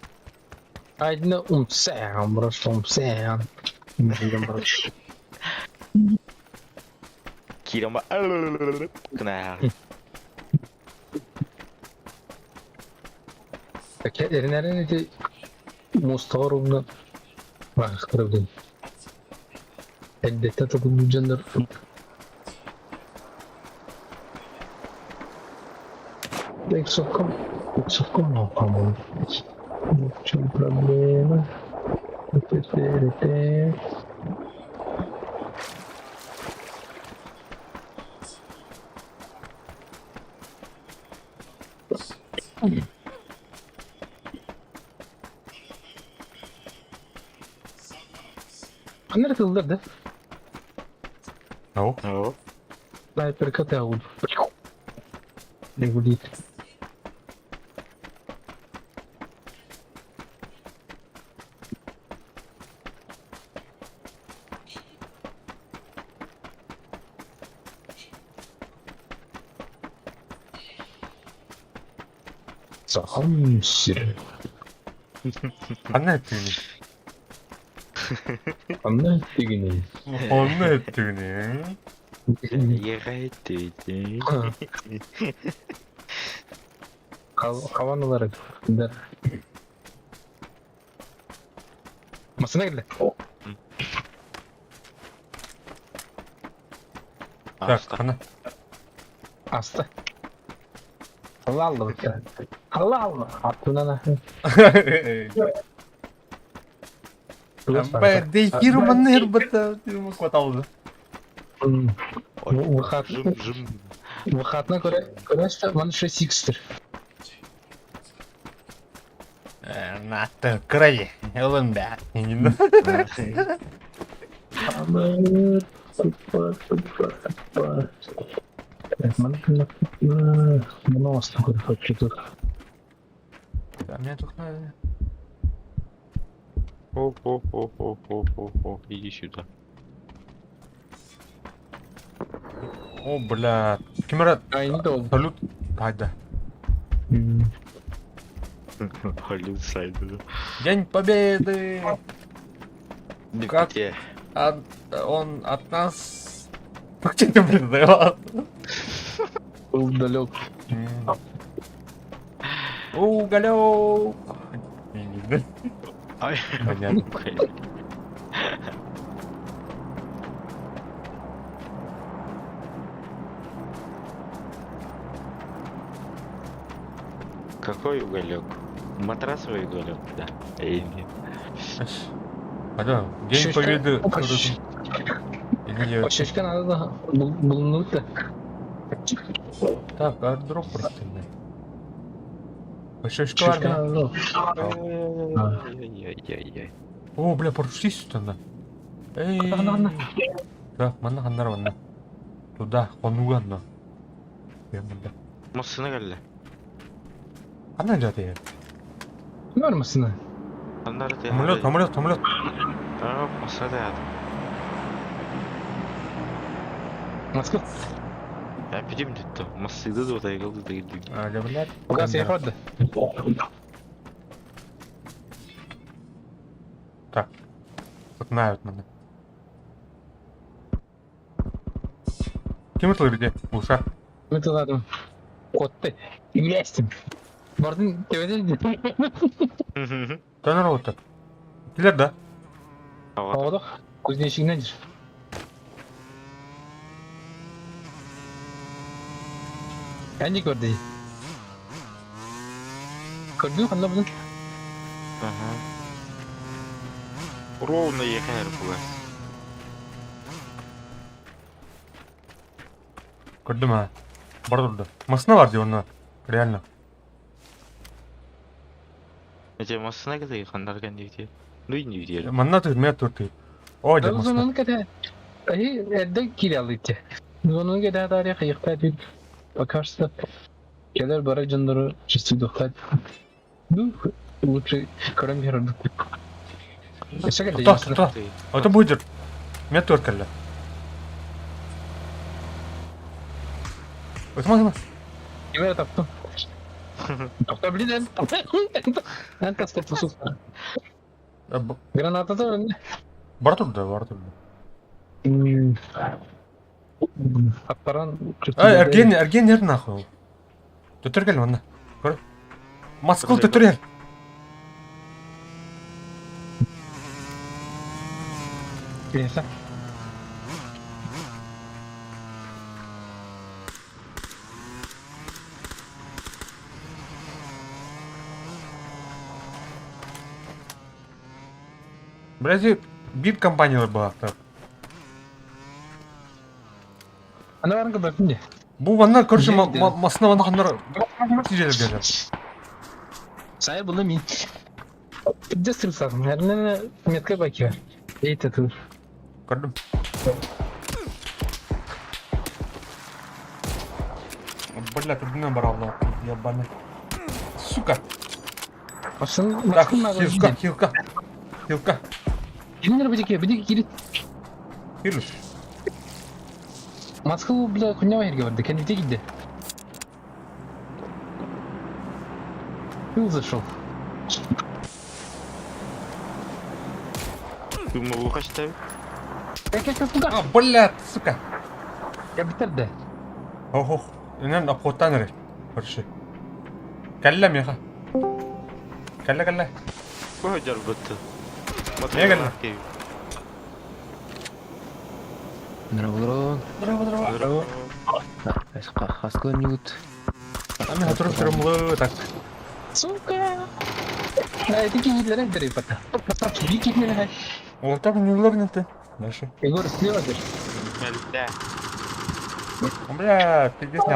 Aynen umsam burası umsam. Burası. Кирама. Кна. Erin nerede Mustafa Rum'da var kırıldı. Elbette takım canlar. Exocom não, calma. Não tinha problema. Nerede kıldı? No. О. Снайпер катаул. Не гудит. Сахан сир. Anne ettiğini. Анна тигини. Anne ettiğini. Яга ettiydi. Havan olarak. Да. Masına geldi. Так, ana. Asta. Allah Allah. Allah Allah. Aklına ne? Да хирма нербата. Ему хватало. Выходна göre bana şu 6'tir. Natı kırayı. Oğlum be. Bunu aslında хочу. А мне тут надо. О, иди сюда. О, бля. Камера. Aynı da oldu. Салют. Hayda. Блин, сайду. День Победы. Как? Где? Он от нас... Как тебе предает? Был далек. Уголек. Ай. Понятно. Какой уголек? Матрасовый уголек, да. Или... Alo, День Şaşkın- Победы. Opa, Или... o şaşkın arada bulunur da. Так, airdrop простынный. Большой Şaşkın шквар, arada. Ай-яй-яй-яй. О, бля, порушись сюда. Эй. Ана. Так, мана хандар ванна. Туда, хонуганна. Я мында. Масына geldi. Ана жады я. Var mısın? Onları da Самолет, самолет, самолет. Aa, masada yadım. Moskva. Ya bilim tuttu. Masaydı da odaya kaldı da gidiyor. Аля, блядь. Пока сейф отда. Так. Знают меня. Kim atılır diye? Uşak. Ne tuladım? Kotte. İyileştim. Vardın tevede. Döner oldu. Gider de. Havada. Havada. Kuzun eşiğindendir. Bence gördü. Gördün mü kanla bunu? Ага. Ровно ехали пугать. Gördüm ha. Burada durdu. Masına var diyor onlar. Реально. Эти масына kadar yıkanlarken diyor. Ну и не diyelim. Manna tır, meyat tır tır. O diyor Ben masına. onun kadar. Ayı elde kiralıydı. Onun kadar tarihi kıyıkta bir bakarsa. Gelir bara canları çizdi doktor. Bu lучше körüm yararlı. Eşe geldi. Tuta, tuta. O da buydur. Meyat tır kelle. Osman, Osman. Kime taptım? Doktor bilin. Ben kastım sus. Granata da önde. Бар турда, бар турда. Atlaran. Эрген ер нахуй. Төтөр кел мына. Көр. Маскыл төтөр ер. Neyse. Блядь, бит компания была. Так. Ana var mı bakın diye. Bu vanlar короче Güzel gidiyor. masına vanna hanlar. Ticeler gelir. Saya bunu min. Bir sırf her ne metka bakıyor. İyi tatlı. Gördüm. Блядь, одна брала. Ебаный. Сука. Басын Так, басын хилка. Жинер бедеке кирит. Кириш. Маскыл бля куньява жерге барды. Кенвите гидди. Кыл зашел. Ты могу ставить? А, блядь, сука. Я битерди. Ох, инен апхотан ре. Короче. Каллам яха. Калла. Кого жарбатты? Не калла. Здорово. Хаскон ньют. Ами хатурып тұрмылы, так. Сука. На эти гидлеры дыры пата. Бики не лягай. Олтап нюрлар нетті. Дальше. Егор слева дыр. Мельда. Бля, пиздец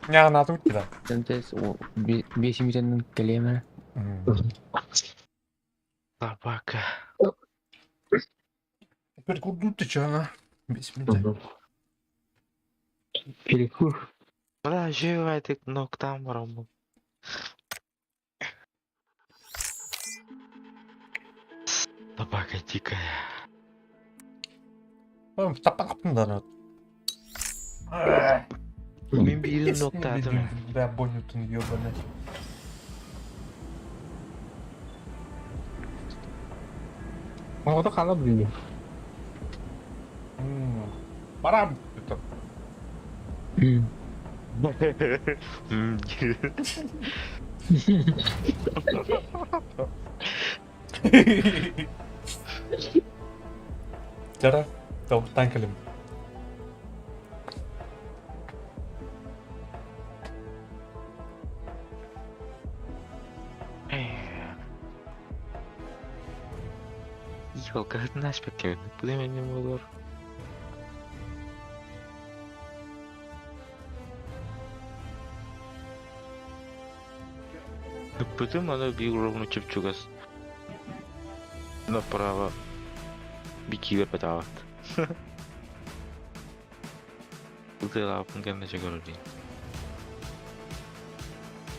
няғана атып өтті да. Сентес 5 минуттан келеме. Собака. Теперь куда ты чё, она? Без меня. Перекур. Бля, живая ты ноктам бараму. Собака дикая. Тапан қаптым да, ну. Мен бири нокта атым. Да, бонютын, ёбаный. Мағыда қала білген. Барам. Жара, тауықтан келем. Ёлка, знаешь, почему? Куда меня не было? Потом она ровно чепчугас. Направо. Бикивер пыталась. Уты лапын кенде чекорди.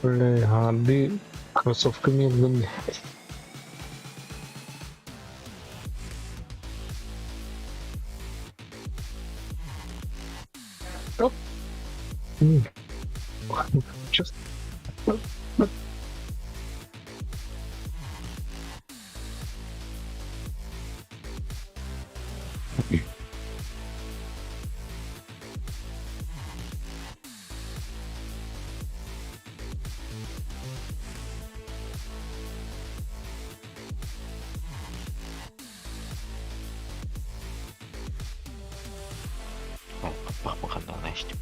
Бля, хады кроссовками елгенде. Оп. Чё? Бах махандан açtım.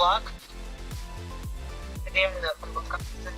Флаг. Временно конвокация.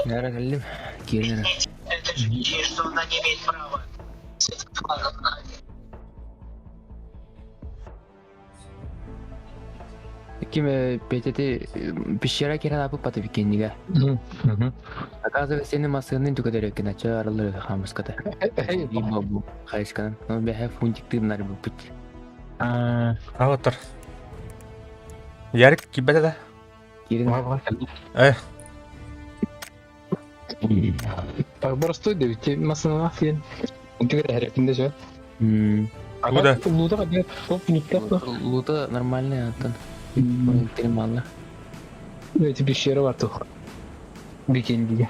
Нара галлим. Кирнера. Что она не имеет права. Ким петети пищера кирен апы паты бикеннига. Аказа сени масыгын түгөдөрөк кинача аралары хамыс ката. Либо бу хайскан. Но бехе фунтик тырнар бу пит. Аватар. Ярик кибете да? Кирен. Просто девять масына фен. Кирен характерінде же. Куда? Луда кадет топ никто. Лута нормальный аттан. Нормально. Эти пещеры бар тух. Бикендиге.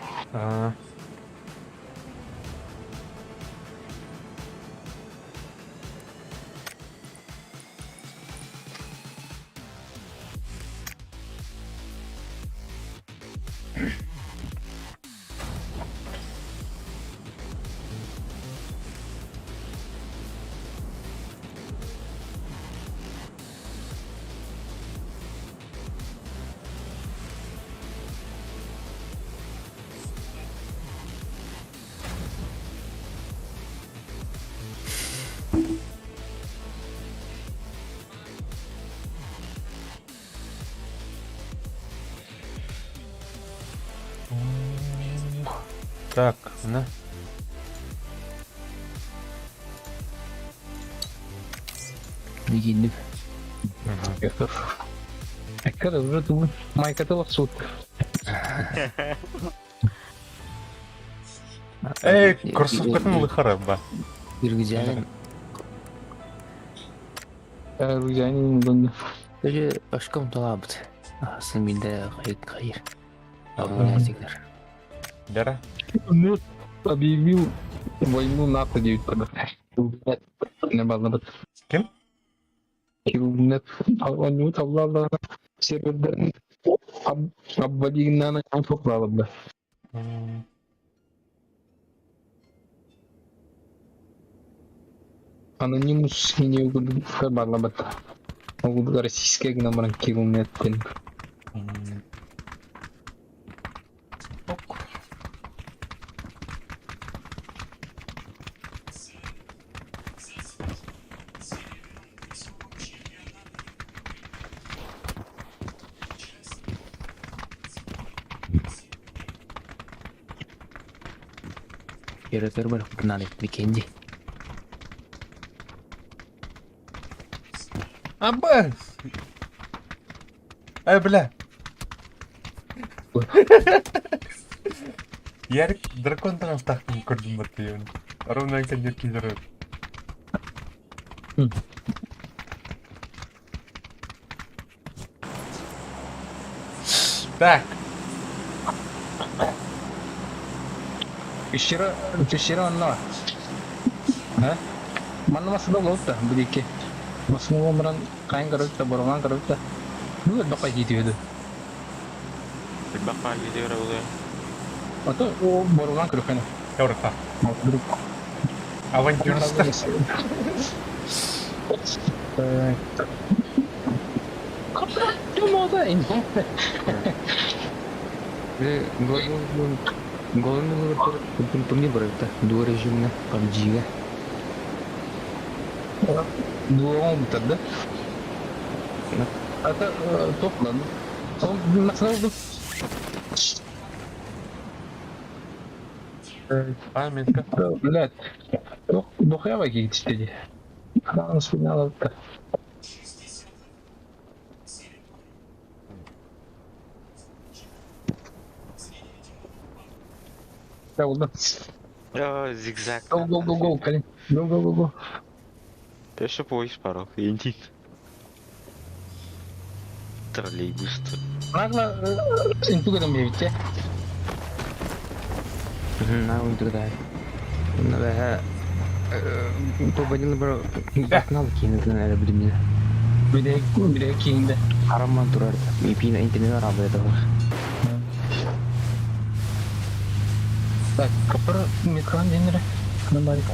Так, на. Бикенди. Когда уже думаю, майка-то в суд. Кроссовкатын лыхары ба. Киргизян. Рузянин донды. Тоже ашкам талабыт. Асын минде хайыр. Абуна сигнер. Дара? Ну, объявил войну НАТО 9 подав. Не было. Ким? Килнет. Он тавлала серверден. Аббадигнана топлала бы. Анонимус не угодно бы. Российская гномара килнет. Киресер бар кнали бикенди. Аба! Бля! Ярик дракон там стахтын көрдім бат деймін. Ровно айтқан кейдері. Так. Пещера анна. Mana masuk dong lauta berdike. Masuk ngomoran kain kereta borongan kereta. Dua bakal gitu itu. Bakal gitu ya udah. Atau borongan kereta. ఎవరక్క? Mau duduk. Авантюриста. Cuma ada ini. Голодный помни брата. Два режима PUBG. Dua orang betul dah. Atau top lah. So masalah tu. Памятка. Блядь. Дох я ваги теперь. Она вспоминала это. Да, вот. Зигзаг. Go, Калин. Go. Пеше поезд паров, интит. Троллейбус. Нагла интуга да мне видите. На untuk dah. Na dah. Tu banyak lebar. Kenal kini tu ada berdua. Beda king dah. Haram mantur ada. Mimpi na internet orang ada tu. Так, капра метрон денег. Кномарик.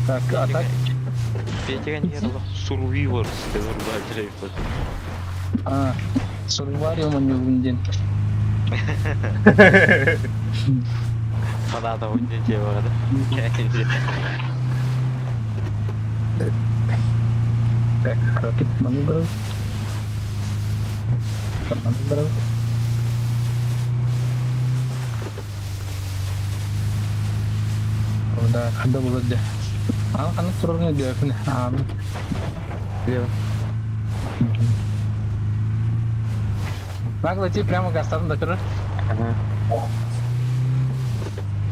Так, а так Петяга не было. Survivor survival А, Сурвариум онюгунден. Фаната ойнын же бар да. Так, ракет мангал. Мангал. Udah ada bulat deh. Kan turunnya dia kan. Лево. Nak лети прямо к остатку до коры. Ага.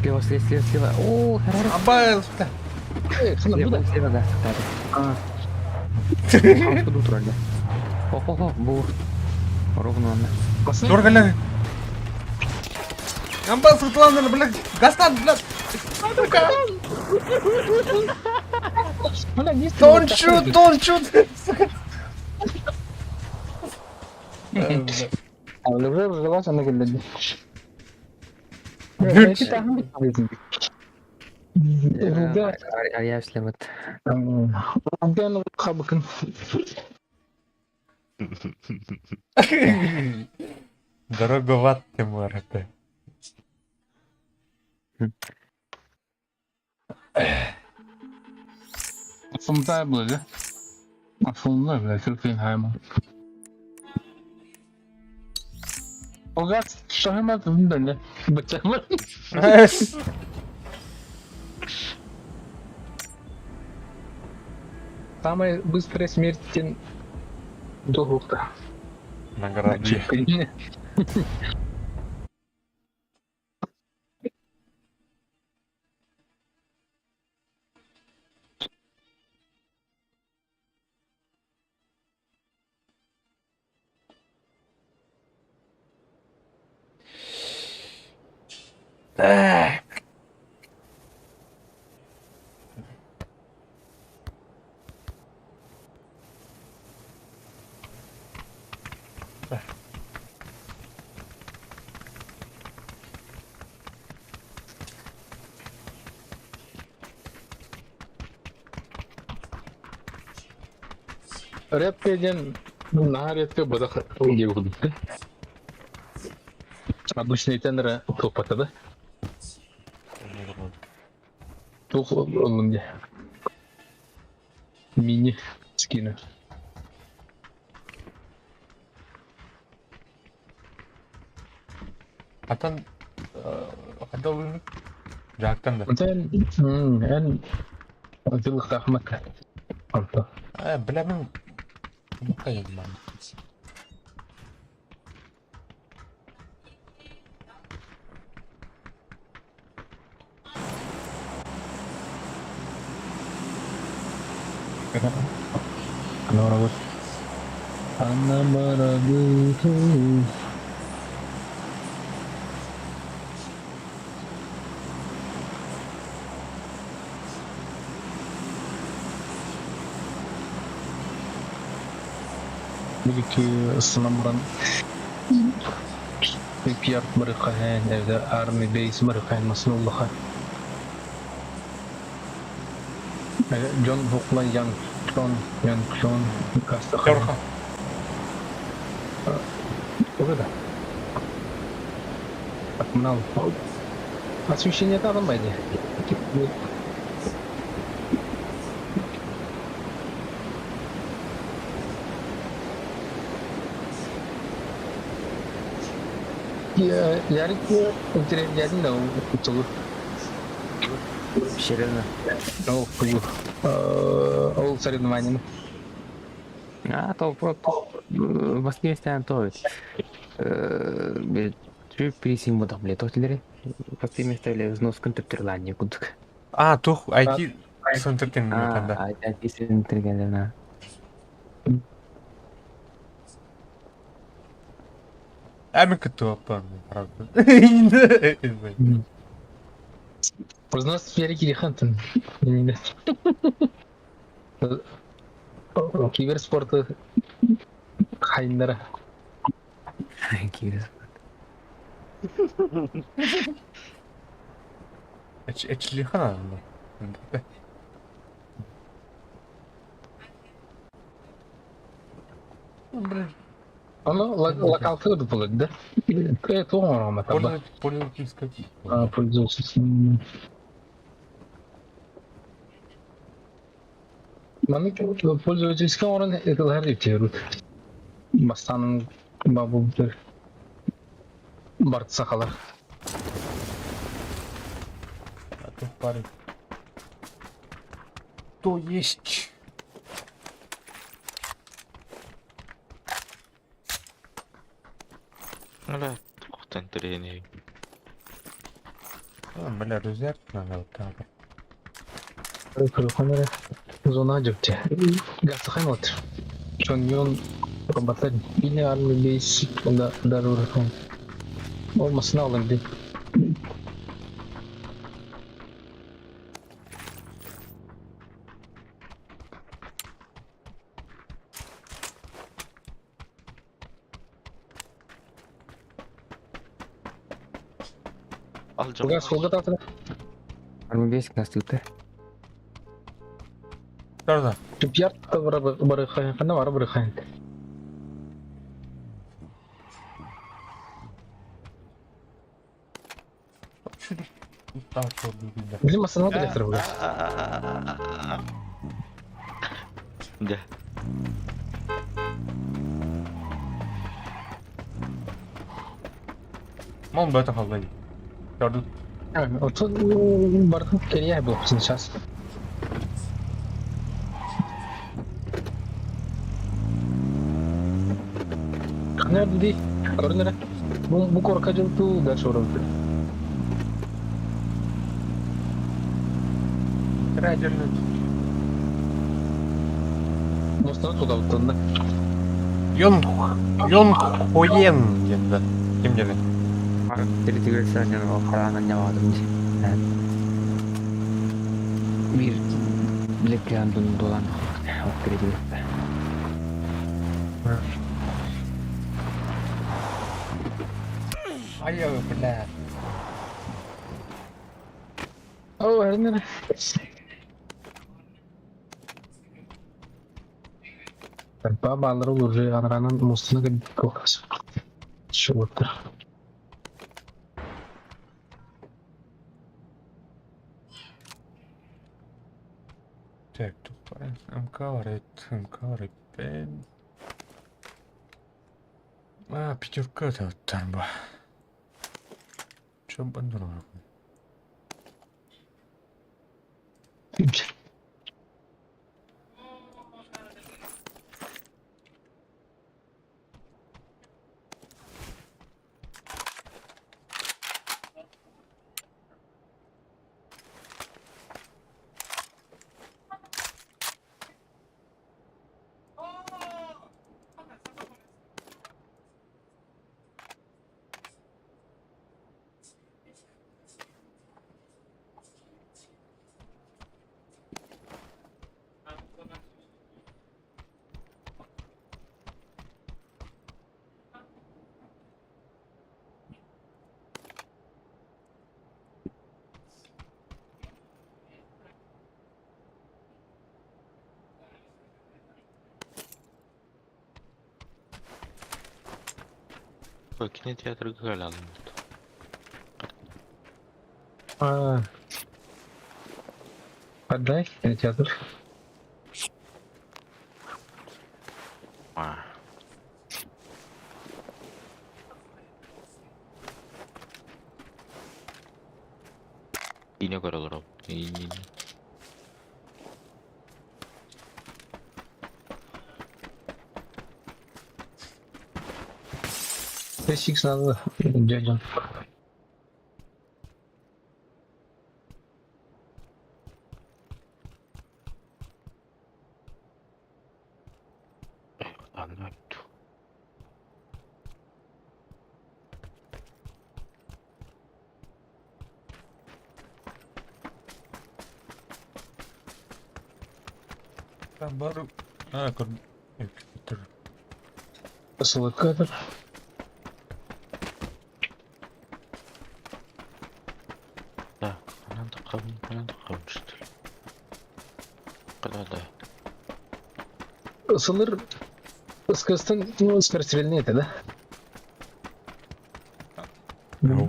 Слева. О, хорошо. Абай, сука. Sana bu da. Слева, да. А, Хамску дут ролда. Хо-хо-хо, bu. Ровно она. басын. Доргаля. Амбал сыртланды, блядь. Гастан, блядь. Mana не Don't shoot. Сука. Abi уже разжилась она говорит. Гүрч. Эти там не полезны. Да. Ария слева. Да, ну хабакын. Дороговат ты, морда. Sonunda böyle. Sonunda böyle Türkiye'nin hayma. O gaz şahıma döndü ne? Bıçaklar. Самая быстрая смерть до гукта. Награды. Так. Редкий на редко бадах не выходит. Обычный тендер топата, да? Тух он мне. Мини скина. Atan kada ulun jaktan da. En Azil Ahmed. Alta. Bela min mukayım ben. Ano rawat? Ana marabu. Belki ısınamıran PR mereka evde army base mereka masnullah. John Hookman Young John kasta. Yorka. Orada. Menal. Освещение там байде. Ya, yani untuk jadi no betul. Серьезно. Oh, ол соревнования. А, то просто в Москве стоят то. Чуть присим вот там лето телере. Как ты место или взнос контактирлания кудок. Тух IT сентертен меканда. А, это сентертен на. Ами като апан, правда. Познос сфери килихантын. Киберспорты хайындары. Кирис. Эчли хана. Оно локалка gördük buladı da. Evet, o ama tabi. Пользовательская. Пользовался. Маны пользовательский орын этилер итер. Бастан бабу bir барт сахалар. А тут парень. То есть. Hala to'xtan trening. Бля, резерв надо вот так. Kamera zona acıktı. Gaz kaynattı. Çönyon robotar yine alın beys onda darur kan. Olmasını alın bir. Alacağım. Gaz solda tatlı. Army base наступты. Nerede? Tüpyar da barı kayın kana var barı kayın. Şurada. Daha çok bilgiler. Bizim masanın da getirir bu gaz. Да. Мам, это халдayım. Gördün. Evet, otur barı geriye bu sizin şans. Nerede değil? Görünür. Bu korkacılık tu ders orası. Радиально. Mustafa Tudalı'nda. Yon Hoyen dedi. Kim dedi? Deli tigreler yani o karanın yavadım. Bir bilekleyen dolan. O deli tigreler. Ay bля. O her nere? Tanpa bağları olur. Anranın Mustafa'na gidip kokası. Şu otur. Так, тут МК варит пен. А, пятерка-то там бы. Чё бандуру? Кинотеатрга алалım. Aa. Hadi evet yazır. А. Yine görülür o. Yine. Beşik sınavı. Cacım. Anladım. Там бару. А, как. Nasıl kadar? Да, она tıkamıştır. Kadar da. Isılır Скостон, скорострельный это, да? Ну.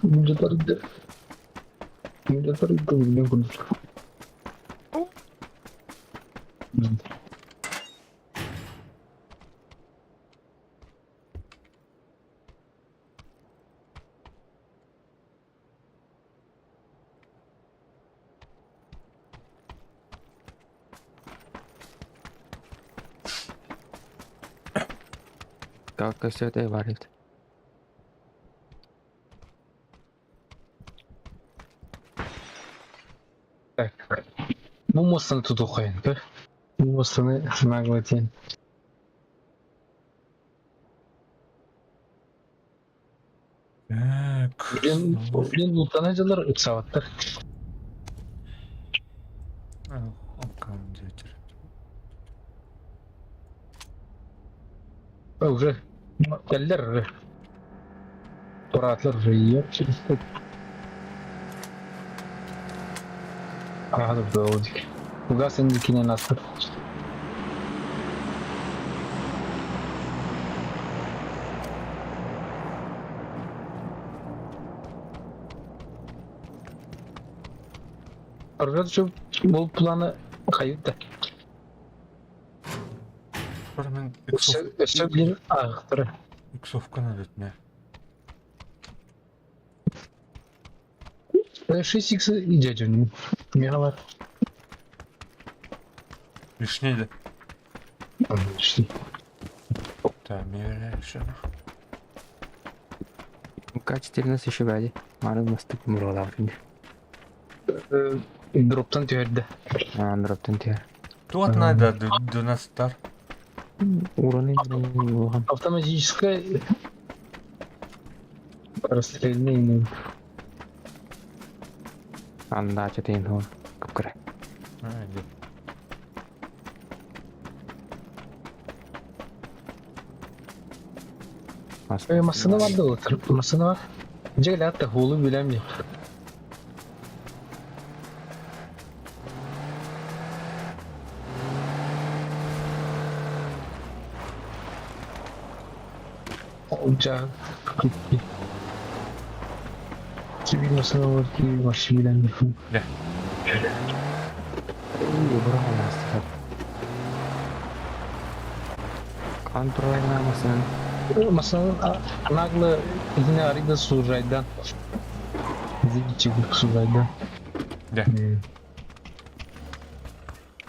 Как все это варит. Так. Ну, мостаны тут оқиын, да? Мостаны наглотен. Так. Блин, лутана жалар 3 сағаттар. Аккумулятор. Уже келдер. Туратлар жиып через. Ага, да, олдик. Угас индикинен астыр. Аргад şu bol planı kayıtta. Sonra мен Өсө билин агыктыры. иксовканы өтме. 6x иде жөнүм. Мега бар. Лишнейді. İşte. Да, мере шана. К-14 еще бәді. Маны мастық мұралар енді. Дроптан түйерді. Андроптан түйер. Тут надо до нас стар. Ураны болған. Автоматическая расстрельный. Анда чатайын ол. Күпкірі. Нет. Masını var da otur. Masını var. Gel hatta hulu bilemiyor. Ocağı. Kimin masını var ki başı bilemiyor. Ne? Buraya olmaz. Kontrol namasının. Masının anaklı yine araydı Surray'dan. Bizi çıkıp Surray'dan. Да.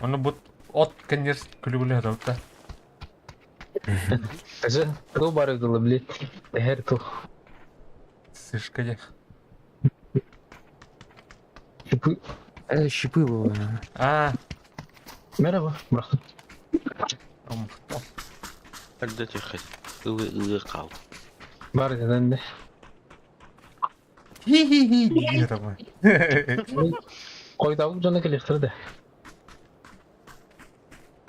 Оны бут от конец күлгүле да. Каже, кто бары кылы билет. Her то. Сышкаде. Şüphe bu. Merhaba. Bıraktım. Когда тихо. Ылы кал. Bari neden de. Хи-хи-хи. Герман. Koy tavuk canına geliştir de.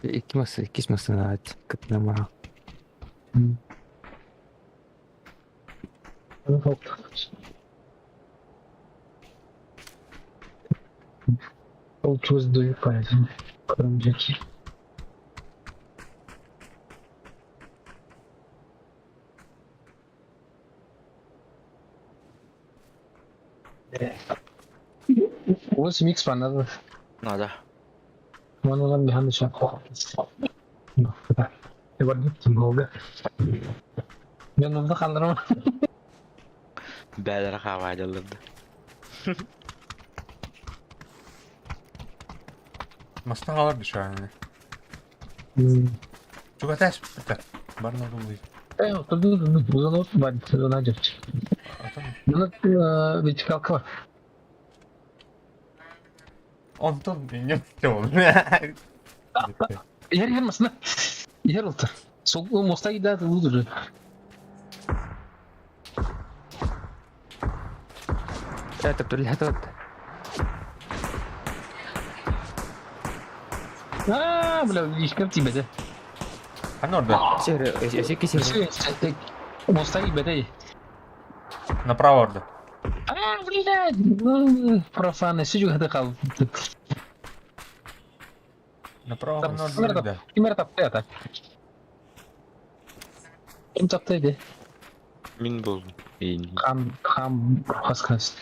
İki masına ait. Kıtlama. Olçuz duyup paylaşım. Kırımcaki. Ось микс панады. Надо. Манудан bir handa şu an. Var gittim oldu. Yanımda kaldıramam. Бәлер хавайдалырды. Мастан алар düşer yani. Çok ateş bitti. Barına dolayı. Oturdum. Uzun olsun bari. Sen acaba. Adam Bunun bir kalkı var. ondan bilmiyorum ki oğlum. Yer yanmasın lan. Yer oldu. Soğuk mosta gider de budur. Это прилетает. Бля, işkep tibede. Hani orada? Эсеки сері. Mosta gibede. Направо orada. Блядь. Профаны. Сижу hadi kaldı. Направо orada. Kimler taptı ya tak. Kim taptaydı? Min болдum. Ham Haskans.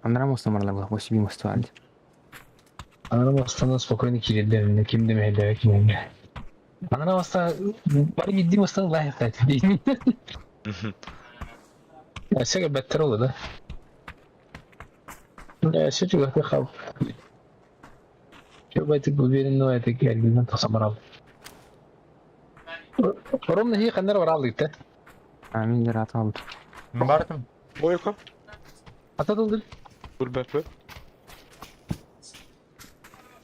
Андра моста марларга бош би моста алды. Anana bastan spokojno kilitlerinde kim demeye kim oldu. Anana basta bari gittiğim bastan layık değil. Ya şey beter oldu da. Ya şey juga kal. Coba itu biarin no itu geldiğinden tasamar al. Orum nehi kanlar var aldı işte. Амин дер ата алды. Мен бардым. Ойка. Ata doldu. Гүлбәпе.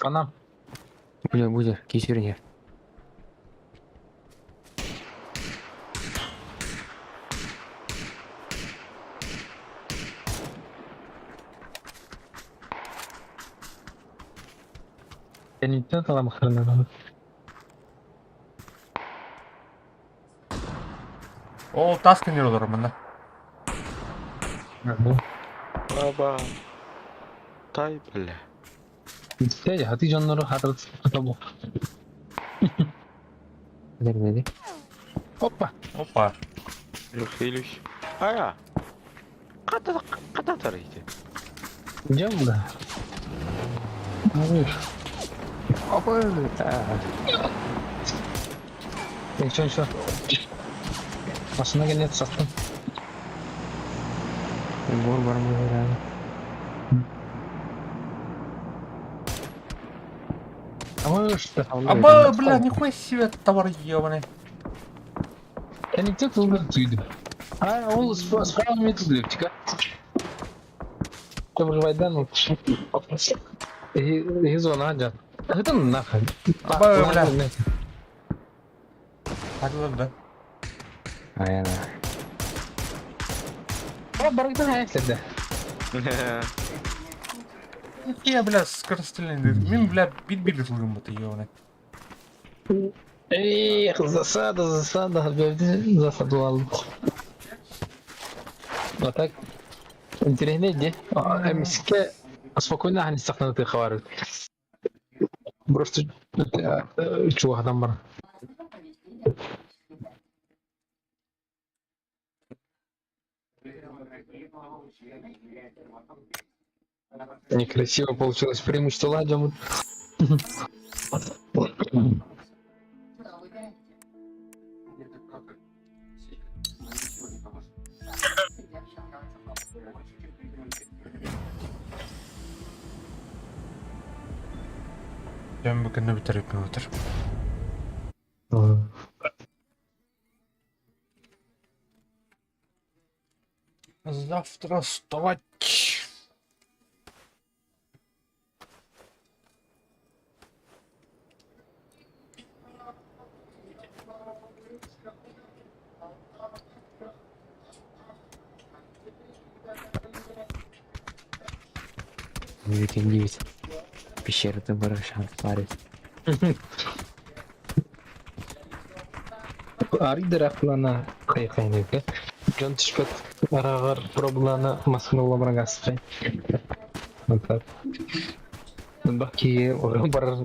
Anam. Бузер, кечирин я. Senin için tamam kırılır. Ол тас кендер олар мында. Баба. Тай бля. İşte ya hadi canları hatırlat bu. Дер деди. Hoppa. Опа. Люхилюш. Ая. Ката тарихте. Cam da. Hayır. Опа. Şu. Aslında gene sattım. Гор бар мыйра. Ama işte. Аба, бля, нихуя себе товар ебаный. Senin için tuzlu tüydü. Ha o spor mı tuzlu çıkar. Tabii vaydan mı? Zona can. Hadi mı nak? Аба, бля. Hadi da. Аяна. Ama baraktan hayatledi. Я, бля, скорострельный. Мен, бля, бит кылган бут ебаный. Эх, засада, böyle засаду aldım. А так, интересно, где? Миске спокойно они стахнут их хварят. Просто чувак там бар. Некрасиво получилось преимущество ладьем. Ben bugün de bitirip bitir. Завтра вставать. Девять. Пещера-то барышан парит. Ari Drakulana kayıkayını ki. John Tishpet aragar problana maskını olamana gastı. Mantap. Bak ki orang barar.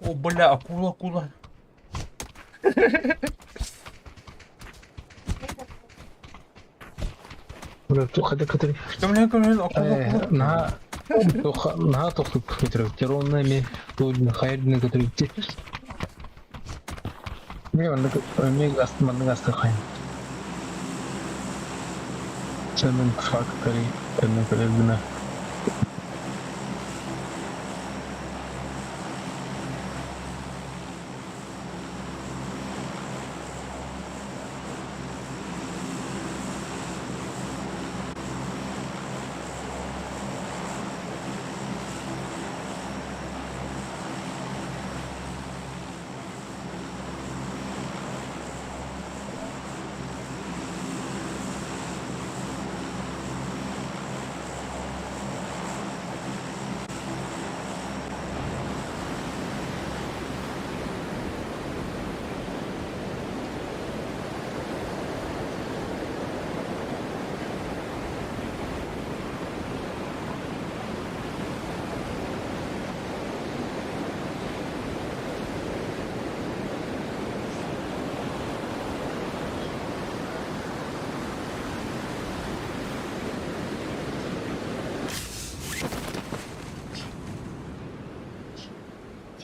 О, бля, акула. Böyle hadi kadar. Kömlen, akula. Naha tokluk götürüp. Teronla mi? Doğru hayır ne götürüp. Ne var? Ölmeye gastı, manı gastı hayır. Senin farkı kari. Senin kadar günah.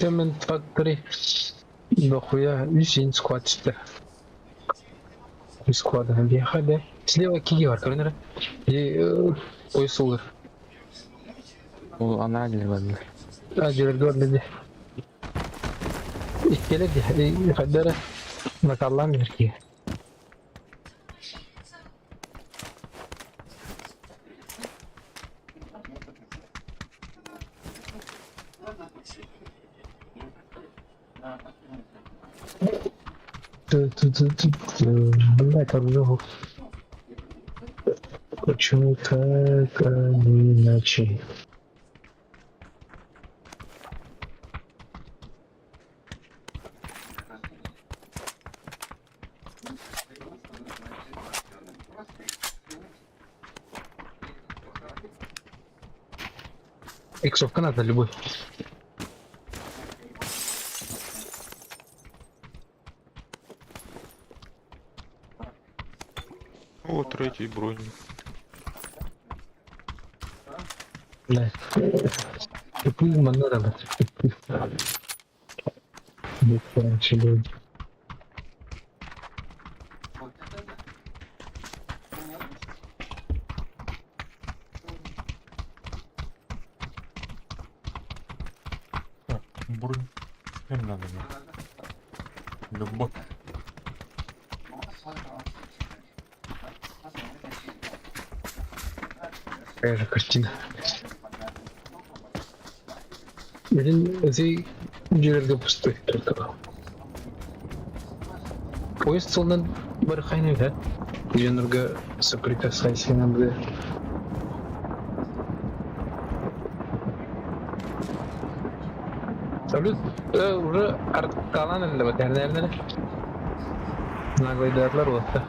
Equipment Factory дохуя 100 склад çıktı. Bir squad bir hadi. Слева киги var көрінер. Ойсулар. Ол ана келер бадылар. Acılar gördü. İlkeledi. Kadere nakallan bir ki. Bunlar tabii почему так, а не иначе? Иксовка надо любой. О, третій бронік. Да. Тупые манеры. Раньше люди. Бурн. Теперь надо мне. Любовь. Такая же картина. Блин, эти жерге пустой только. Поезд солнан бір қайнай да. Үйенірге соприкасайся надо. Салют, уже калан әлі бәт, әрді. Наглайдарлар олатта.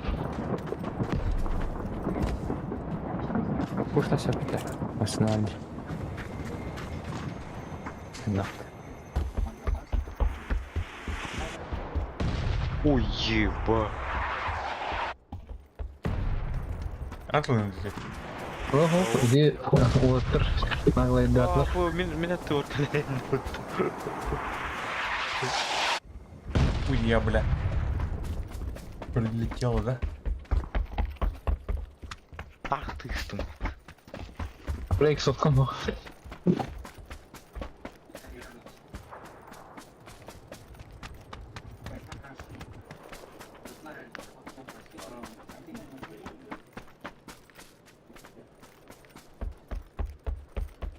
Пушта сапта. Основание. Да. Ой, еба. Atılın dedi. Ого, иди олаттар. Наглайдарлар. Мен атты орталайын. Ой, я, бля. Прилетело, да? Ах ты что. Брейк соткан о.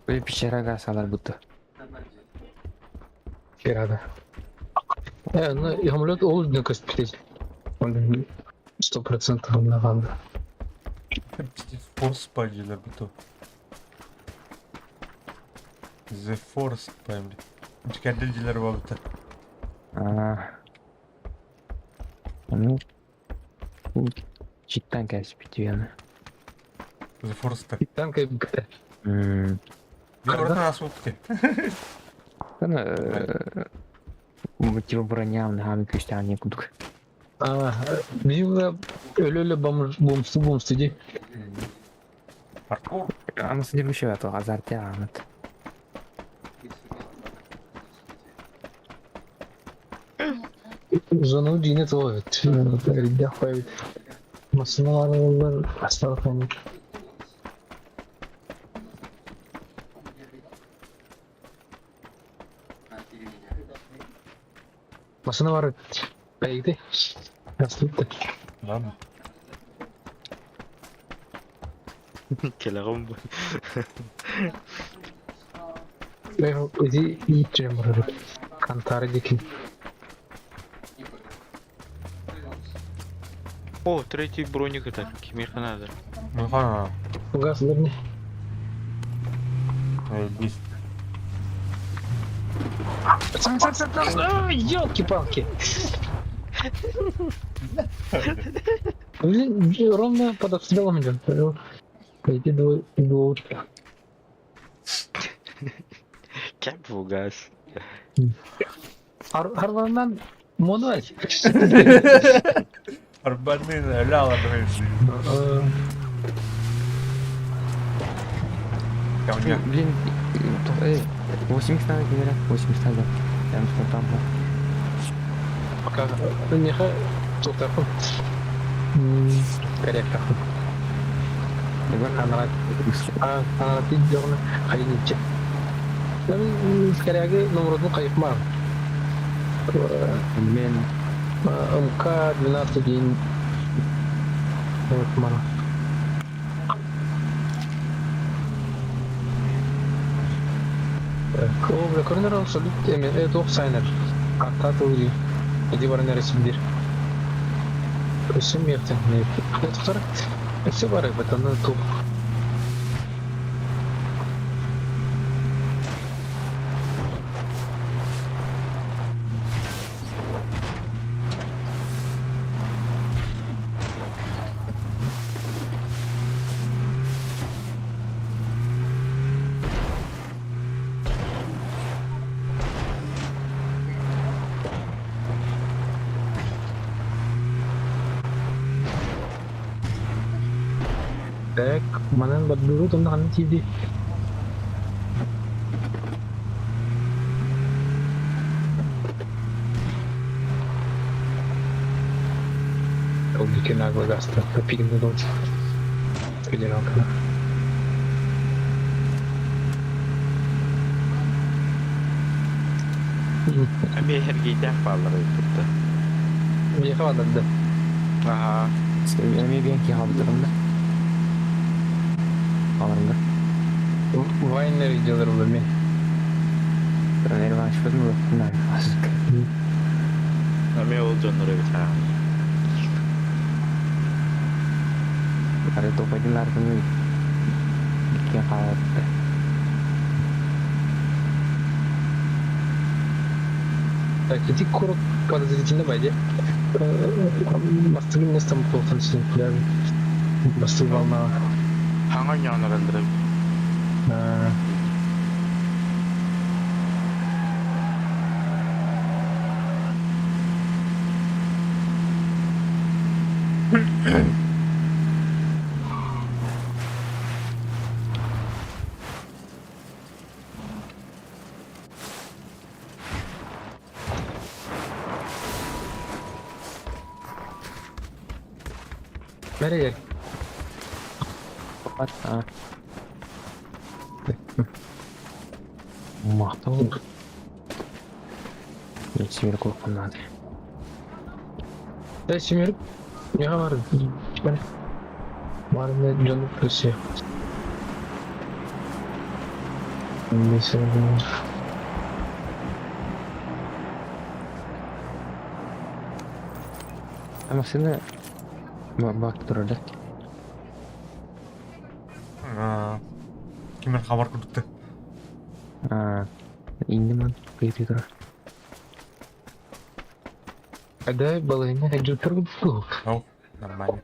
Böyle pişerega salar buttu. Керада. Ну, я говорю, ол не каспитет. Он 100% наганда. Force пагиler bu to. The Force памли. Çıkardıcılar var bu to. Ну, cidden kespiti yani. The Force так. Танка бикте. Bir orada nasıl oldu ki? Типа броня, ногами крестьян не кудук. Bizim öyle bomstu değil. Parkour. Ama сидит еще это азарте амет. Zonu dine evet. Ride koyuyor. Masına var hastalık hani. Masına var. Belki hastalık. Ладно. Келағым бұл. Ben öyle iyi çemberim. Kantarı dikin. О, третій бронік это Кемерханада. Ну ха. Gazlar ne? Biz. Ёлки-палки. Блин, ровно под обстрелом идем. Пойди до утра. Кәп бұл газ. Harvandan modu aç. Arbanın öyle aladı hepsi. Tamam gel. Блин, 80 надо, 80 надо. Yalnız komutan bu. Пока неха туктархын. Корректахын. Егер анарат идеоны кайынчы. Скорее номерный кайфма. Men МК-12 день. Вот мана. О, көрінер абсолют емен, тоқсайнер. Атта тұғыры. Еди барын әресімдер. Өсім ертен. Тұқтар, өсі бары, бәтанны тұқ. Так, манан баддуру тонда ханны тиди. Diken agua gasta, tapi kita dong. Kejadian apa? Abi hergi dah pallar tuttu. Niye kavadadı? Aha. seviyemi bir ki hafızlarımda. Alırımda. Вайнер videoları olur mu? Ben elvan şüphedim yok. Bunlar azıcık. Abi olcanları bir tane. Ada topajlar bunu. İki hafta. Так, иди корот подозрительно байде. Мастыгын не стам толтан сен. Мастыг волна. Hangi yanlarındırım? Nereye? Kapat. Ha. Mahtal oldu. Hiç bir korkun hadi. Да, семерик. Я var. Ben. Var ne canım kırışı. Neyse. Ama şimdi bak dur orada. Kimler haber kurduktu? Ha. İndi man. Kıyıtı dur. Ada balığına hecutlar bu. Oh, нормально.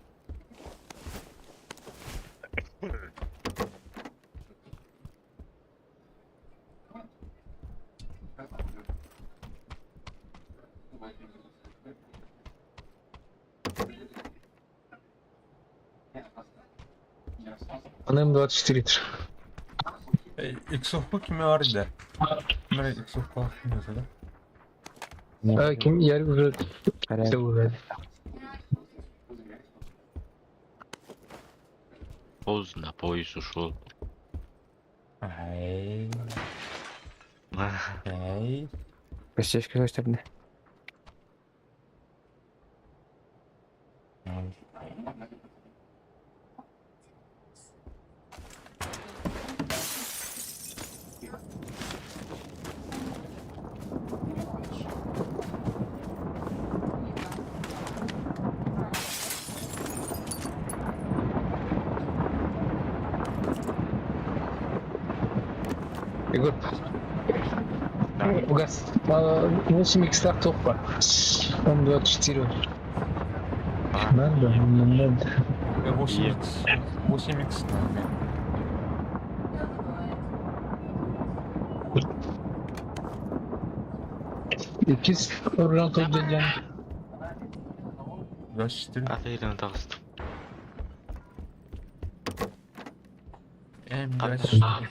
Anam 24 litre. Xof'u kime var idi? Kimler Xof var mesela? Kim yer bir Kare. şey Pozdna, boysu şu. Hey. Hey. Beşiktaş gösterdi. Igor. Угас. Ночи микстар топ var. 14-4. Надо. 8x. 8x. İkiz oradan toplayacağım. 24. Akhiren taqsdım. M24.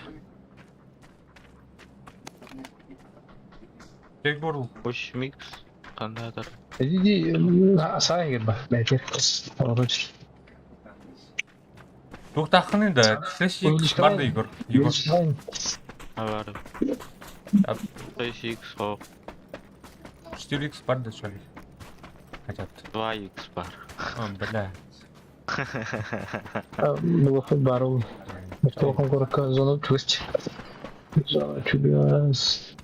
Tek borul. Hoş mix. Kandadır. Dedi sağa gir bak. Belki. Olur. Tuh takını da Slash X var da Igor. Igor. Var. Yap. 5x hop. 4X var da söyle. Hacat. 2x var. Bela. Bu vakit var oğlum. Mustafa Konkor'a zonu twist. Zonu çürüyoruz.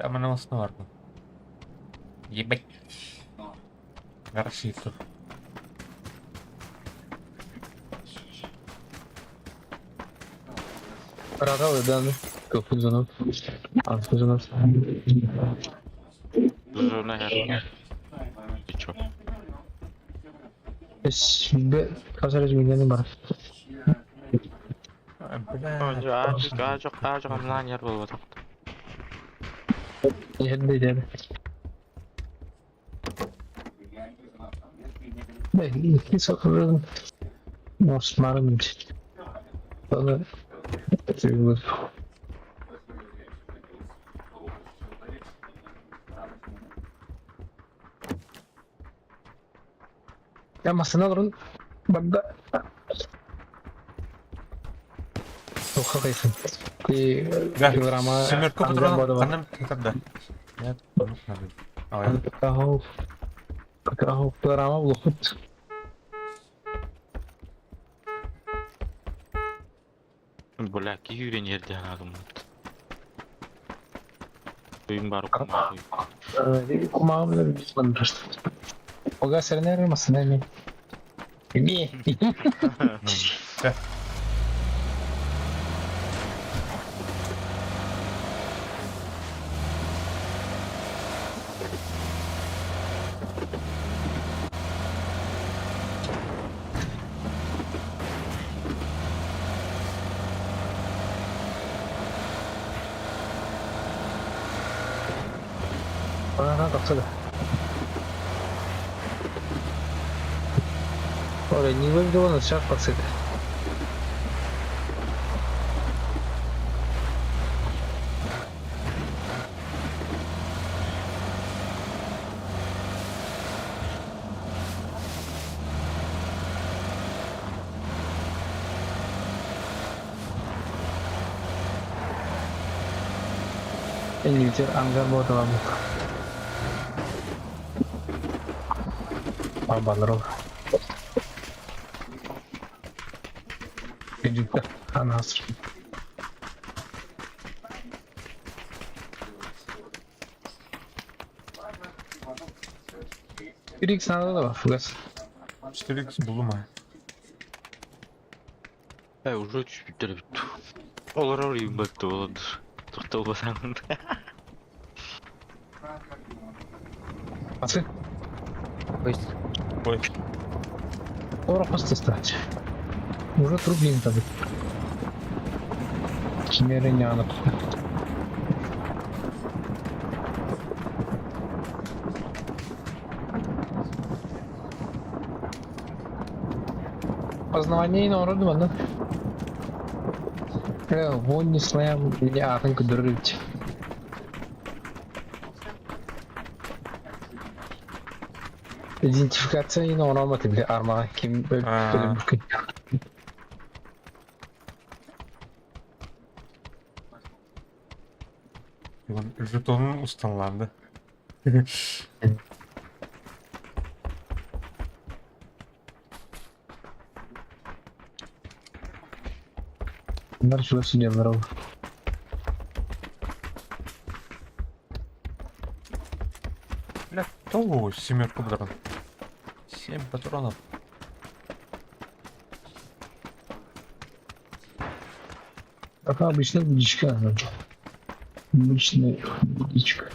Ama namasına var bu. Yemek. Karşı itu. Rata udah ke zonu. Altı zonu. Zona her. Hiç yok. Şimdi kasar izmini var. Bela. Önce ağacık amlan yer bol batak. Yedi dedi. Belki iki sakırın. Osman'ın için. Sonra çürüyor. Ya masana durun. Banda. Çok kayıtsın. Di programa Simir ko anggar patrona. bodo. Kanam tetap dah. Ya, tunuk na rin. Okay. Tahu programa bulut. Bolak ki yüren yerden aldım. Duyum baru kuma. Jadi kumaha bener bener. Oga serenere masana ini. Ini. Orang tak sudah. Orang ni pun tu nak siap paksa. Ini cer anggar bodo kamu. Balero. Gecikti. Anasır. Bir iki sınavda da var Fugas. 4X buldum ha. Уже чуть bitti. Olur orayı baktı olandır. Tukta olmasan. Nasıl? Pues, Koy. Ora просто стать. Уже трубин там. Чимеренянов. Познавание народу, ладно? Вон не слэм, или атомка дырыть. İdentifikatsiya yine ona olmadı bile arma kim böyle mümkün. Jetonun ustanlandı. Bunlar şurası diyorlar oğlum. Бля, то семерку патрон. 7 патронов. Так обычно водичка. Обычная водичка.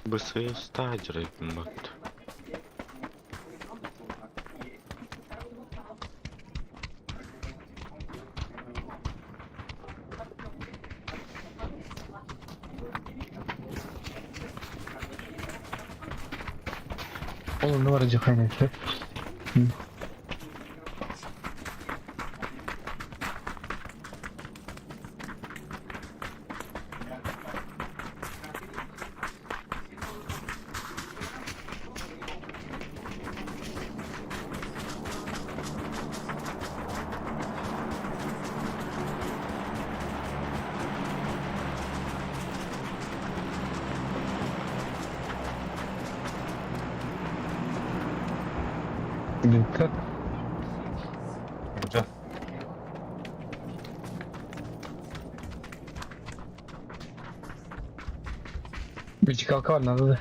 BSS tacir baktı. Onu var acı kaynaklı. Dikkat. Güzel. Bir çıkalka var nerede de.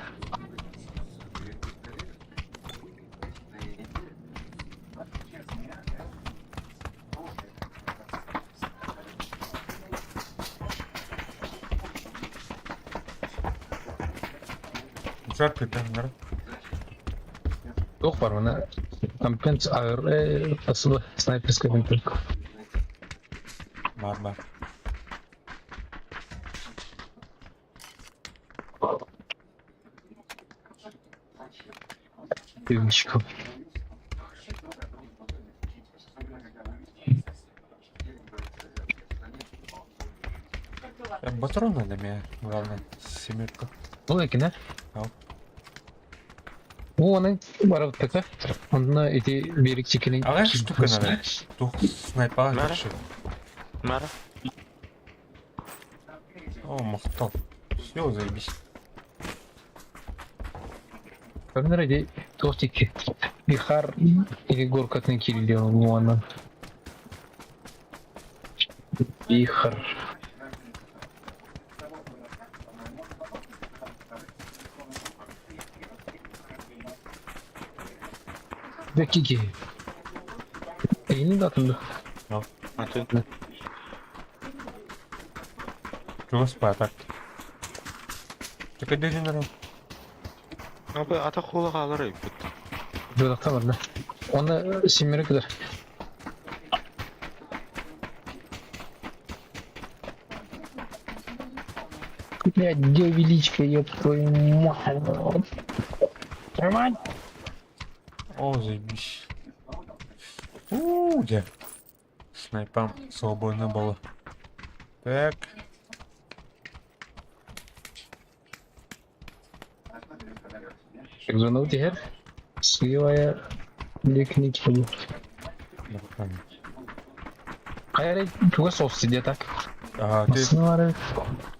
Güzel kırdı bunları. Yok var ona. Kampens ağır asılı sniper sıkıntı. Var. Bir çıkım. Я патроны для меня, главное, семерка. Bu ekine. Al. Bu onun var taka. Onunla eti birik çekilin. Ага, штука надо. Дух снайпа Нара. решил. Мара. О, махтал. Все, заебись. Görünür edi tostiki. Bir har eti gorkatın kiriliyor bu andan. Bir har. Dakiki. Elini de atındı. Атын. Чего спать так? Так иди на Abi ata kola kalır ayıp. Jodakta var da. Ona simere kadar. Я девеличка, ёб твою мать. Нормально? О, заебись. Где? Снайпам свободно было. Так. Шагнул теперь. Сливая лекник. Нормально. Хайрай, чего сос сидит так? Ага, ты...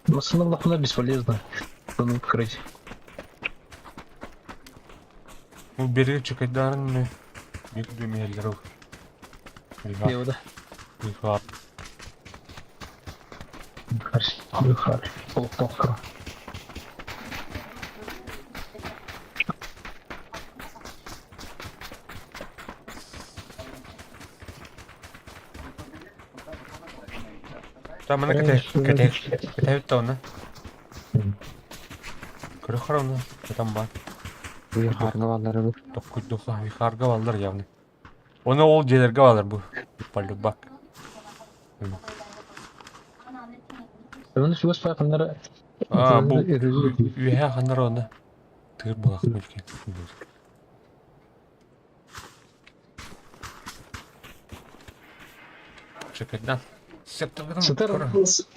Масына лапна бесполезно. Bunu крыть. Ну, бери чекайдарны. Бик дюмелеров. Левода. Вихар. Бухар. Полтовка. Там она катает тонна. Кырыхарона. Там бар. Bir harga valları bu. Dokuz dokuz viharga varlar yani. Onu ol jelerge varlar bu. Pallu bak. Onu şu spaykanlara Aa bu üye hanlar onu. Tır bulak belki. Чекайдан.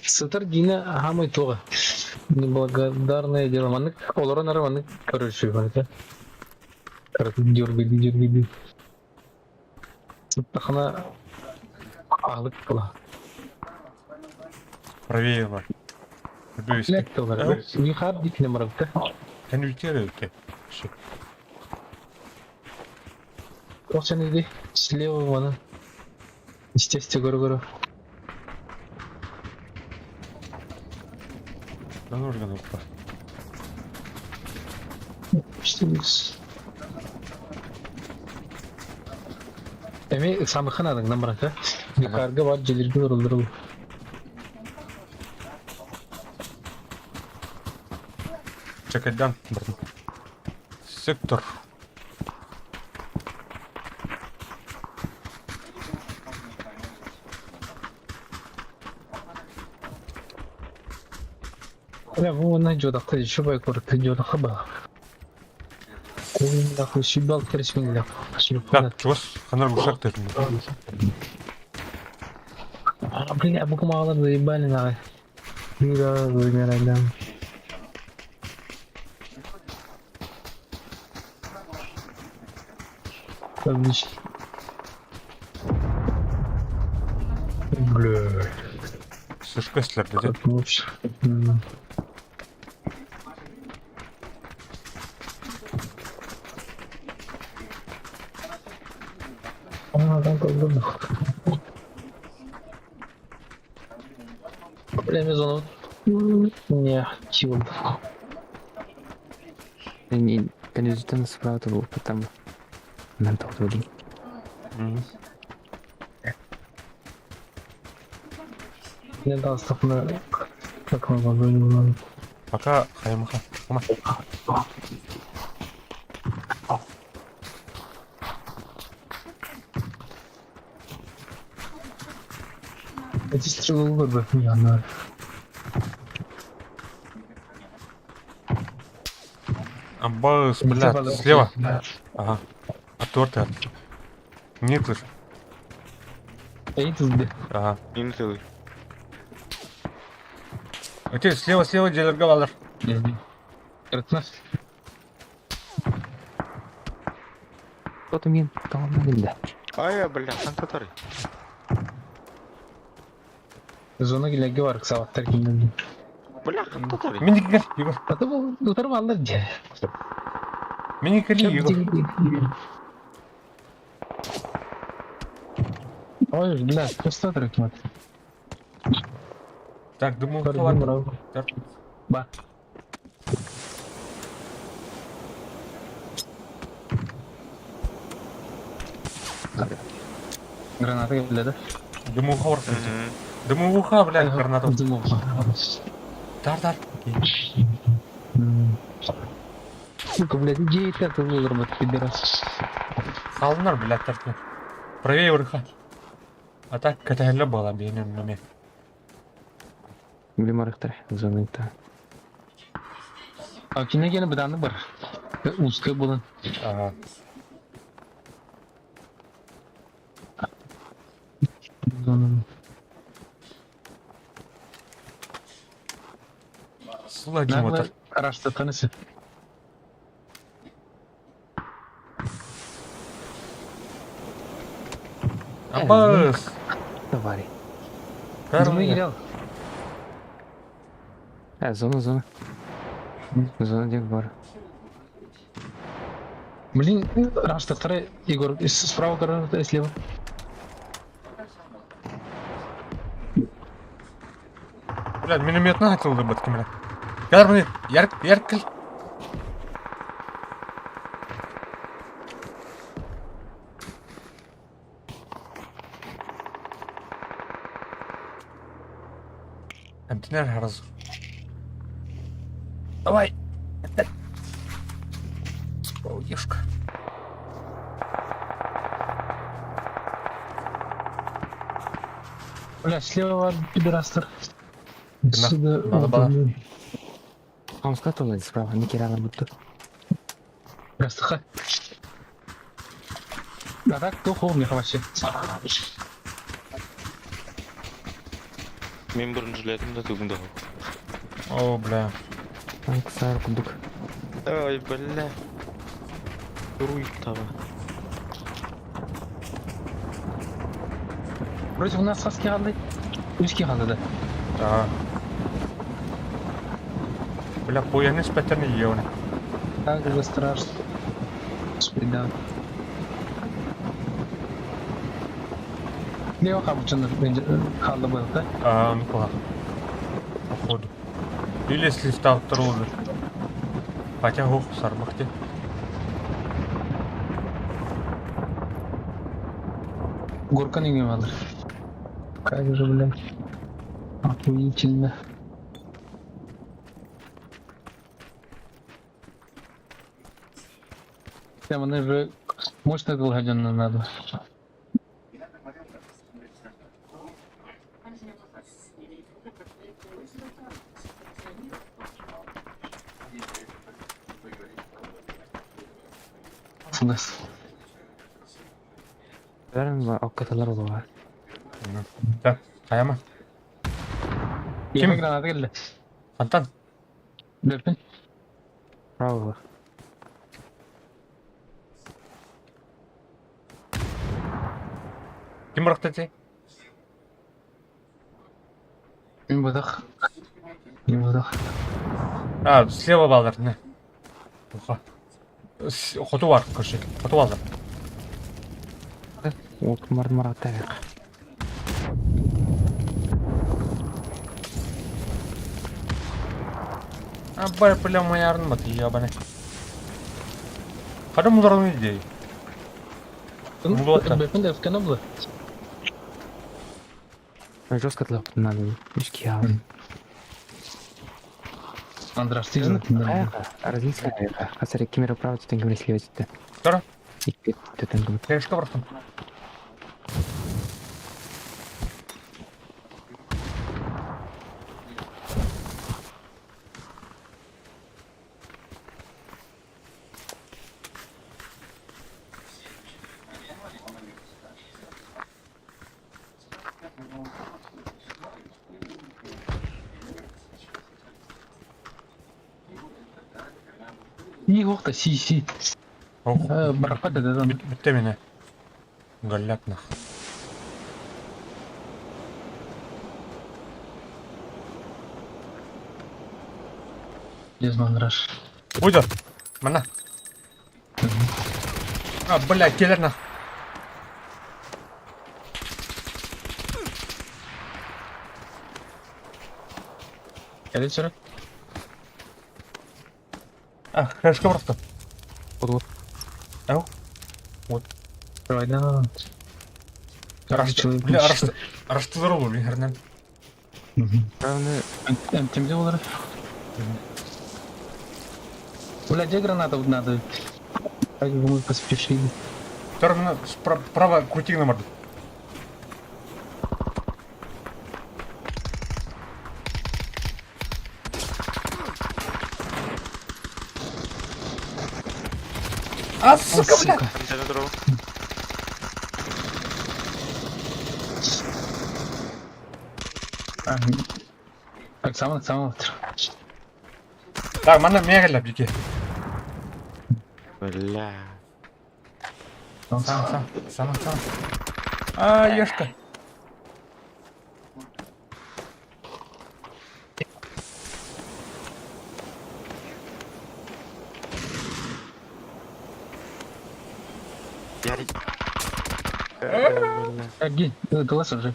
Сытыр дина хамай тоға. Неблагодарное дело. Маны олорон ары маны көрөшү бар. Дергайды. Сыттахана ағылып бола. Правее var. Büyüsün. Лек бар. Вихар дикне маракта. Sen ülkeye ülke. Şu. О сен иди. Слева маны. Естественно, гору. Ben oradan hoppa. İşte biz. Эми самыхан адыңдан барака. Вихарга бар желерге орылдырыл. Чекайдан. Сектор. Ya bu ona jodakta şu bay korktu jodakta ba. Так, щибал пересмелил. Так, чувас, ханар бушак ты. Блин, я буку мало заебали на. Мира замирали. Отлично. Бля. Слышка слепли, да? Как лучше. Там как бы. Проблема зону. Не, чего. Конюзитан справа был, потому... Нам так вроде. Не дал стопна. Как мы говорим. Пока хаймаха. Кама. Эти стрелы выбрали меня, но... Аббас, блядь, слева. Ага. Отвертый. Не слышу. Эй, ты где? Ага. Интелы. Өте, слева, желерге балар. Ртна. Кто-то мне талант да. Ай, бля, хан который. Зона гилеги var kısa kimden. Бля, хан который. Миник гel, Егор. Ata bu tarafı alır diye. Миник гel, Егор. Ой, блядь, просто трекмат. Так, думаю, Короче, ладно. брavo. Так. Ба. Граната geldi de. Думаю, хор. Думаю, уха, блядь, гранату. Думал. Дар. Сука, блядь, где это был робот, пидорас? Салынар, блядь, тартын. Правее вырха. А так, катайлы бала, бейнен неме. Билимарықтар, зоныңта. А кине gene bir tane var. Узкая была. Ага. Сулай димотор. Araçta tanısı. Аббас. Давай. Zona Первый. girel. Зона. Зона дек бар. Блин, araçta второй Егор, справа граната, слева. Блядь, минометна атылды бәткім, блядь. Гәр міне, яркіл. Әмтінер харыз. Давай. Балдешка. Бля, слева var пидорастар. Кімі? Сюда. Бала. Хамска толады справа, не керана будто. Гастыха. А так, то холмих вообще. Мен бірінші жилетімді түгімді. О, бля. Танк сар кудук. Ой, бля. Руй тава. Против нас хаски қалды. Үске қалды да. Ага. Бля, пояны спәттерні еуіне. Так уже страшно. Спида. Лево қабычында қалды был, да? Ага, ну кога. Походу. Или с лифта второго. Хотя гох сармахте. Горка не алыр. Как же, блядь. Охуительно. Прямо на же мощно долгожданно надо. Сулас. Бәрін оккаталар олуға. Так, қаяма. Кем граната келді. Антан. Дөпін. Право. Кім бұрақта дей? Мен бұдақ. Мен бұдақ. Слева балдар, не? Оқа. Хоту бар, көршек. Хоту балдар. Олтын барды мараттар яқ. Абай, бля, моя арн бат, ябане. Қады мұлдарын идей? Дөпін де өткені бұлы. Жестко тлапты надо. Мешки алын. Андраш тегін. Қаяқа? Разлиска қаяқа. Қасар екі мера право түтен кіміне слева жетті. Тора? Екі түтен кімі. Кешке бұрақтым. И оқта, си. Бараққа да дадам. Бітті мені. Галляк нах. Дезма Андраш. Уйдыр. Мана. Бля, келер нах. Кәлет жүрі? Кешке бұрақтым. От. Ау. Райда. Бля, араштылар олу, блин, хернен. Правны Темде олар. Бля, где граната надо? Как мы поспешили. Тора, мына право крутигна барды. Сука, бля! Сәні тұру. Так, самый. Так, мана мен келіп, жеке. Бля. Сам. Ешка. Ярик. Ги, голос уже.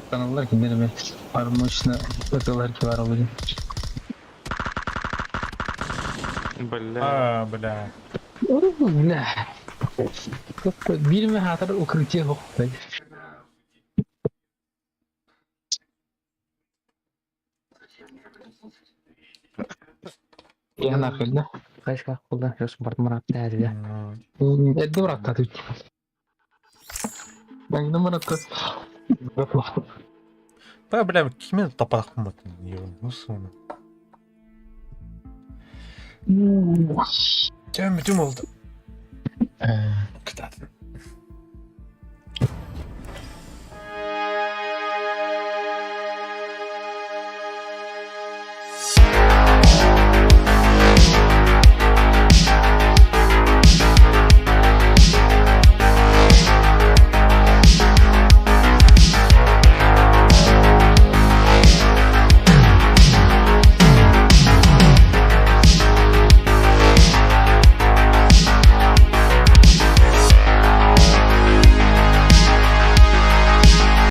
Kanallar ki nereye parmaşına bakıyorlar ki var oluyor. Бля. Бля. Ne? Bir mi hatar укрытие yok. Я нахуй, да? қайшқа қолдан жос барды маратты әді де. Это брат, ты. Ben de Murat'ta. Бля, кемен тападақ болмады. Осы оны. Тем болды. Кітады.